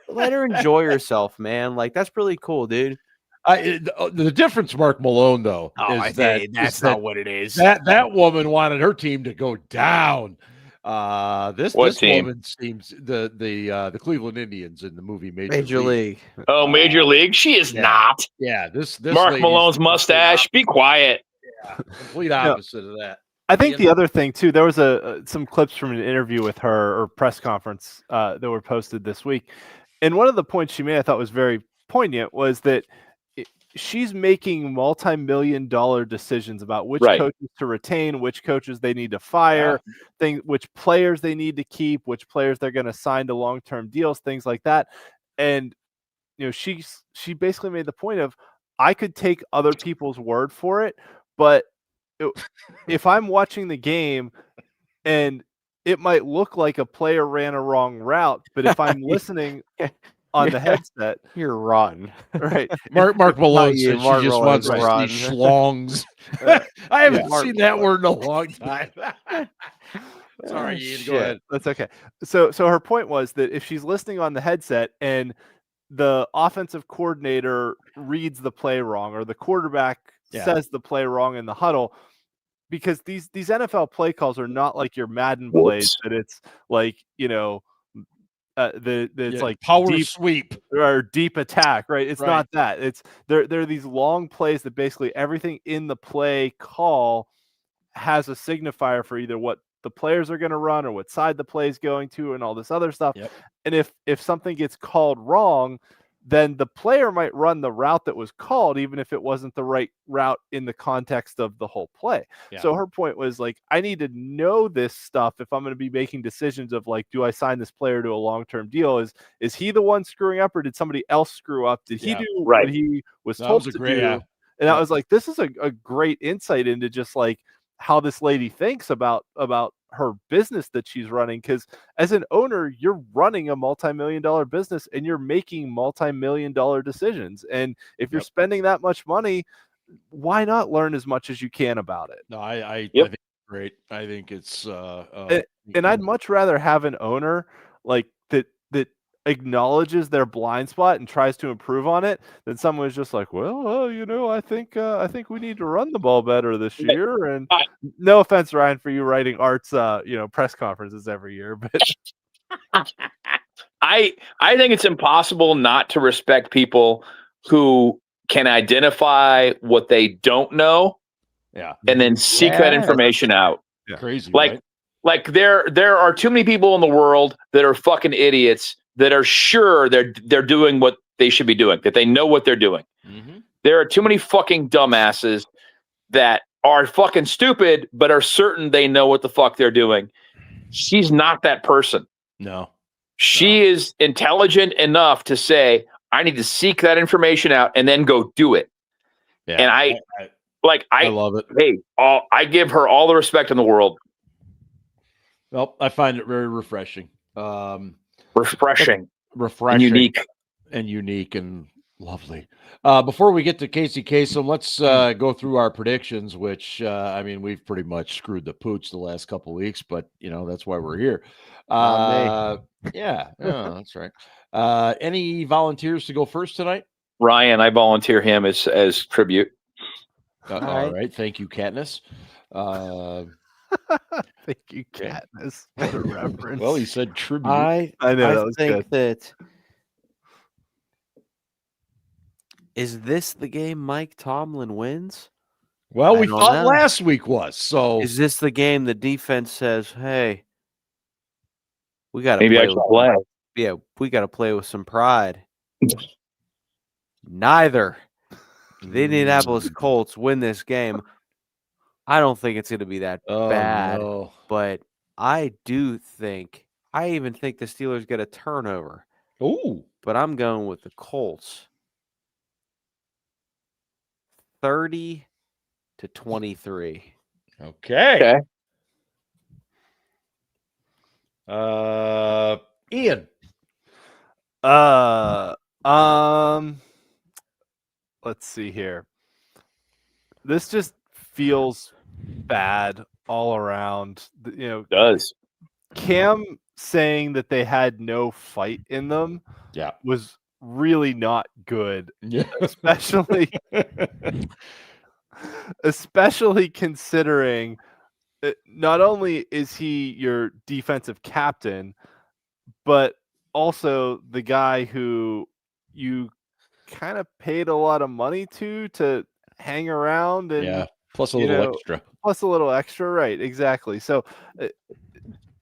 Let her enjoy herself, man. Like that's really cool, dude. The difference, Mark Malone, though, is that's not what it is. That woman wanted her team to go down. This woman seems the Cleveland Indians in the movie Major League. Oh, Major League. She is not. Yeah, this Mark Malone's mustache. Be quiet. Yeah, complete opposite of that. I think the other thing too, there was some clips from an interview with her or press conference that were posted this week, and one of the points she made I thought was very poignant was that she's making multi-million-dollar decisions about which coaches to retain, which coaches they need to fire, which players they need to keep, which players they're going to sign to long-term deals, things like that. And she basically made the point of, I could take other people's word for it, but if I'm watching the game and it might look like a player ran a wrong route, but if I'm listening on the headset, you're rotten. Right. Mark Malone says she just wants to see schlongs. I haven't seen that word in a long time. Sorry, Ian, go ahead. That's okay. So her point was that if she's listening on the headset and the offensive coordinator reads the play wrong, or the quarterback says the play wrong in the huddle, because these NFL play calls are not like your Madden plays that it's like, it's like power deep sweep or deep attack, right? It's Right. not that. It's they're these long plays that basically everything in the play call has a signifier for either what the players are going to run or what side the play is going to and all this other stuff. Yep. And if something gets called wrong, then the player might run the route that was called, even if it wasn't the right route in the context of the whole play. Yeah. So her point was like, I need to know this stuff if I'm going to be making decisions of like, do I sign this player to a long-term deal? Is he the one screwing up, or did somebody else screw up? Did he do what he was told to do? And I was like, this is a great insight into just like how this lady thinks about her business that she's running. Because as an owner, you're running a multi-million-dollar business and you're making multi-million-dollar decisions. And if you're spending that much money, why not learn as much as you can about it? No, I think it's great. I think it's and I'd much rather have an owner like that acknowledges their blind spot and tries to improve on it than someone who's just like, I think we need to run the ball better this year. And no offense, Ryan, for you writing Art's press conferences every year, but I think it's impossible not to respect people who can identify what they don't know, and then seek that information out. Yeah. Crazy, like there are too many people in the world that are fucking idiots that are sure they're doing what they should be doing, that they know what they're doing. Mm-hmm. There are too many fucking dumbasses that are fucking stupid, but are certain they know what the fuck they're doing. She's not that person. No. She is intelligent enough to say, I need to seek that information out and then go do it. Yeah. And I love it. Hey, I give her all the respect in the world. Well, I find it very refreshing. Refreshing. And unique and lovely. Before we get to Casey Kasem, let's go through our predictions, which we've pretty much screwed the pooch the last couple of weeks, but that's why we're here. That's right. Any volunteers to go first tonight? Ryan, I volunteer him as tribute. All right. Thank you, Katniss. Thank you, Katniss. What a reference. Well, he said tribute. I know. I think that is this the game Mike Tomlin wins? Well, we thought last week was. So is this the game the defense says, "Hey, we got to maybe I should play"? Yeah, we got to play with some pride. Neither. The Indianapolis Colts win this game. I don't think it's going to be that bad, but I even think the Steelers get a turnover. Ooh. But I'm going with the Colts. 30-23. Okay. Ian. Let's see here. This just feels bad all around. It does. Cam saying that they had no fight in them was really not good. Yeah. Especially considering not only is he your defensive captain, but also the guy who you kind of paid a lot of money to hang around and plus a little extra. Right? Exactly. So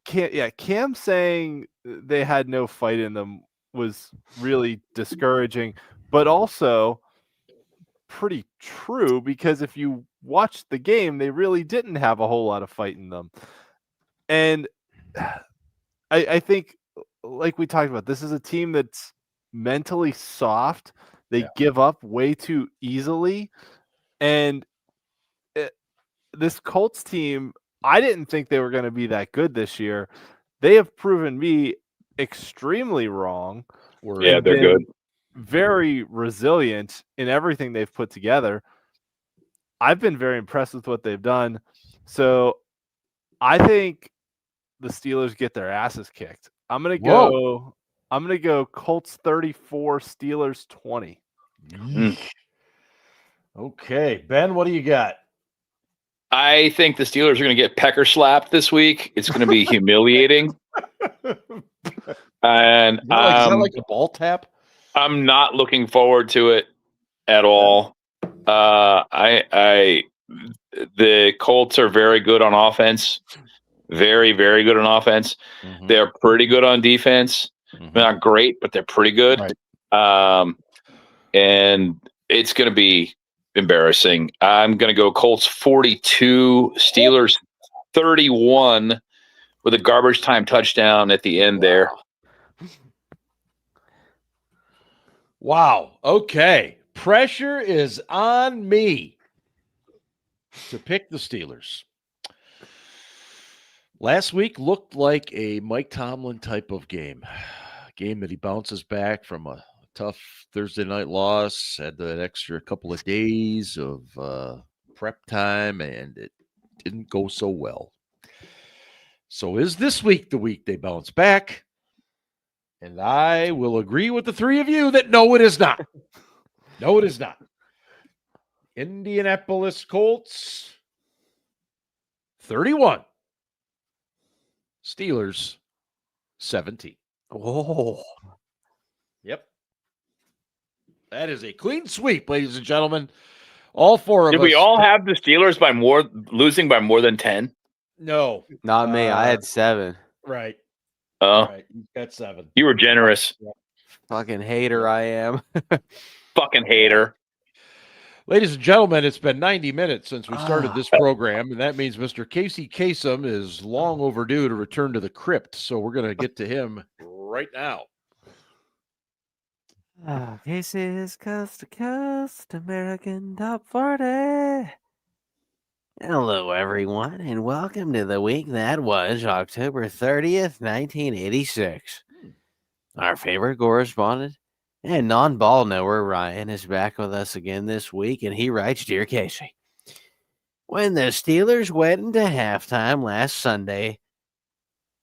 Cam saying they had no fight in them was really discouraging, but also pretty true, because if you watch the game, they really didn't have a whole lot of fight in them. And I think, like we talked about, this is a team that's mentally soft. They give up way too easily. And this Colts team, I didn't think they were going to be that good this year. They have proven me extremely wrong. They're good. Very resilient in everything they've put together. I've been very impressed with what they've done. So I think the Steelers get their asses kicked. I'm going to go I'm going to go Colts 34, Steelers 20. Okay, Ben, what do you got? I think the Steelers are going to get pecker slapped this week. It's going to be humiliating. And Is that like a ball tap? I'm not looking forward to it at all. The Colts are very good on offense. Very, very good on offense. Mm-hmm. They're pretty good on defense. Mm-hmm. They're not great, but they're pretty good. Right. And it's going to be embarrassing. I'm going to go Colts 42, Steelers 31 with a garbage time touchdown at the end there. Wow. Okay. Pressure is on me to pick the Steelers. Last week looked like a Mike Tomlin type of game. A game that he bounces back from a tough Thursday night loss, had that extra couple of days of prep time, and it didn't go so well. So is this week the week they bounce back? And I will agree with the three of you that no, it is not. No, it is not. Indianapolis Colts 31. Steelers 17. Oh, Yep. That is a clean sweep, ladies and gentlemen. All four of us. Did we all have the Steelers losing by more than 10? No. not me. I had 7. Right. Oh, Right. You got 7. you were generous. Fucking hater I am. Fucking hater. Ladies and gentlemen, it's been 90 minutes since we started this program, and that means Mr. Casey Kasem is long overdue to return to the crypt. So we're going to get to him right now. Casey's Coast to Coast American Top 40. Hello, everyone, and welcome to the week that was October 30th, 1986. Our favorite correspondent and non-ball knower, Ryan, is back with us again this week, and he writes, Dear Casey, when the Steelers went into halftime last Sunday,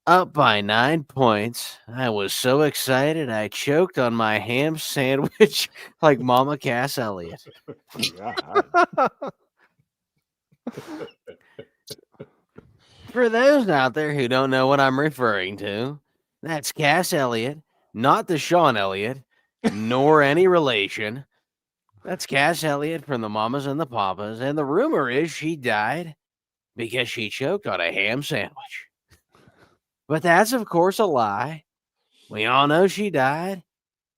up by 9 points, I was so excited I choked on my ham sandwich like Mama Cass Elliott. For those out there who don't know what I'm referring to, that's Cass Elliott, not the Sean Elliott, nor any relation. That's Cass Elliott from the Mamas and the Papas, and the rumor is she died because she choked on a ham sandwich. But that's, of course, a lie. We all know she died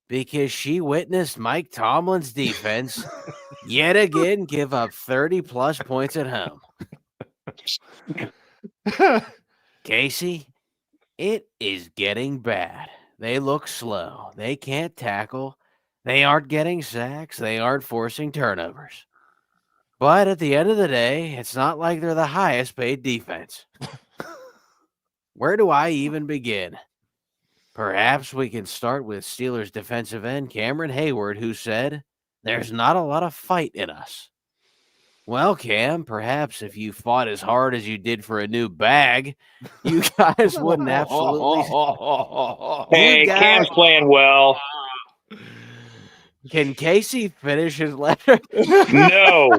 because she witnessed Mike Tomlin's defense yet again give up 30-plus points at home. Casey, it is getting bad. They look slow. They can't tackle. They aren't getting sacks. They aren't forcing turnovers. But at the end of the day, it's not like they're the highest paid defense. Where do I even begin? Perhaps we can start with Steelers defensive end Cam Heyward, who said, there's not a lot of fight in us. Well, Cam, perhaps if you fought as hard as you did for a new bag, you guys wouldn't absolutely... Hey, Cam's playing well. Can Casey finish his letter? No.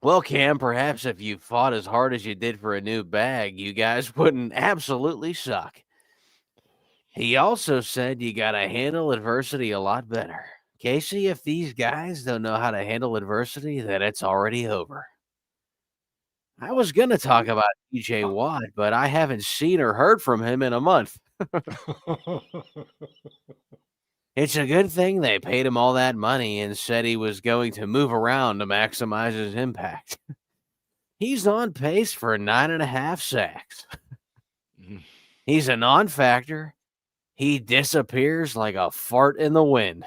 Well, Cam, perhaps if you fought as hard as you did for a new bag, you guys wouldn't absolutely suck. He also said you got to handle adversity a lot better. Casey, if these guys don't know how to handle adversity, then it's already over. I was going to talk about TJ Watt, but I haven't seen or heard from him in a month. It's a good thing they paid him all that money and said he was going to move around to maximize his impact. He's on pace for 9.5 sacks. He's a non-factor. He disappears like a fart in the wind.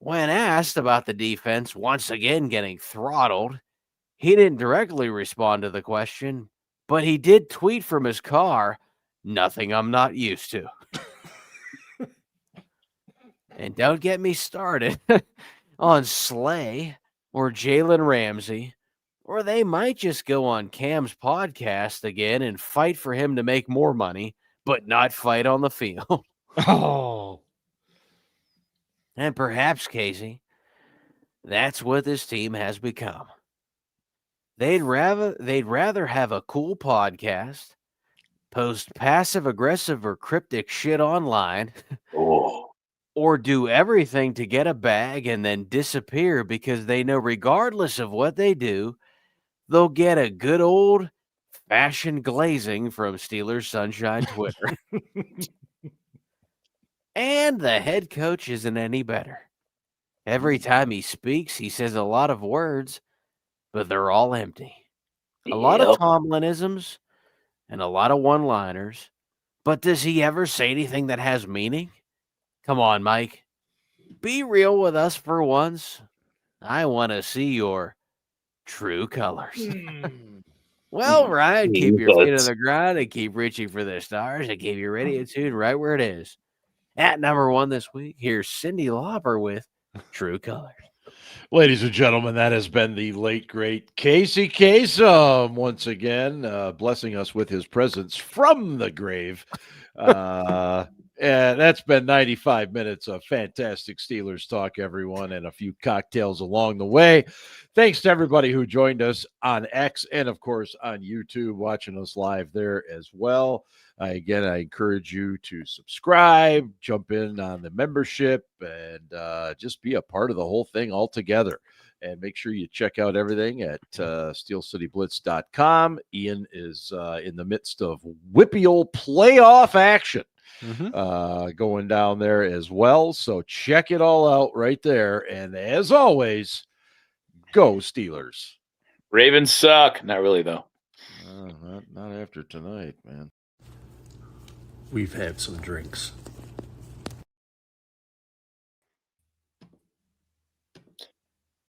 When asked about the defense once again getting throttled, he didn't directly respond to the question, but he did tweet from his car, nothing I'm not used to. And don't get me started on Slay or Jalen Ramsey, or they might just go on Cam's podcast again and fight for him to make more money, but not fight on the field. Oh, And perhaps, Casey, that's what this team has become. They'd rather have a cool podcast, post passive-aggressive or cryptic shit online, or do everything to get a bag and then disappear because they know regardless of what they do, they'll get a good old-fashioned glazing from Steelers Sunshine Twitter. And the head coach isn't any better. Every time he speaks, he says a lot of words, but they're all empty. A lot of Tomlinisms and a lot of one-liners. But does he ever say anything that has meaning? Come on, Mike. Be real with us for once. I want to see your true colors. Well, Ryan, keep your feet on the ground and keep reaching for the stars and keep your radio tune right where it is. At number 1 this week, here's Cindy Lauper with True Colors. ladies and gentlemen, that has been the late, great Casey Kasem once again, blessing us with his presence from the grave. And that's been 95 minutes of fantastic Steelers talk, everyone, and a few cocktails along the way. Thanks to everybody who joined us on X and, of course, on YouTube, watching us live there as well. Again, I encourage you to subscribe, jump in on the membership, and just be a part of the whole thing altogether. And make sure you check out everything at steelcityblitz.com. Ian is in the midst of whippy old playoff action. Going down there as well. So check it all out right there. And as always, go Steelers. Ravens suck. Not really, though. Not after tonight, man. We've had some drinks.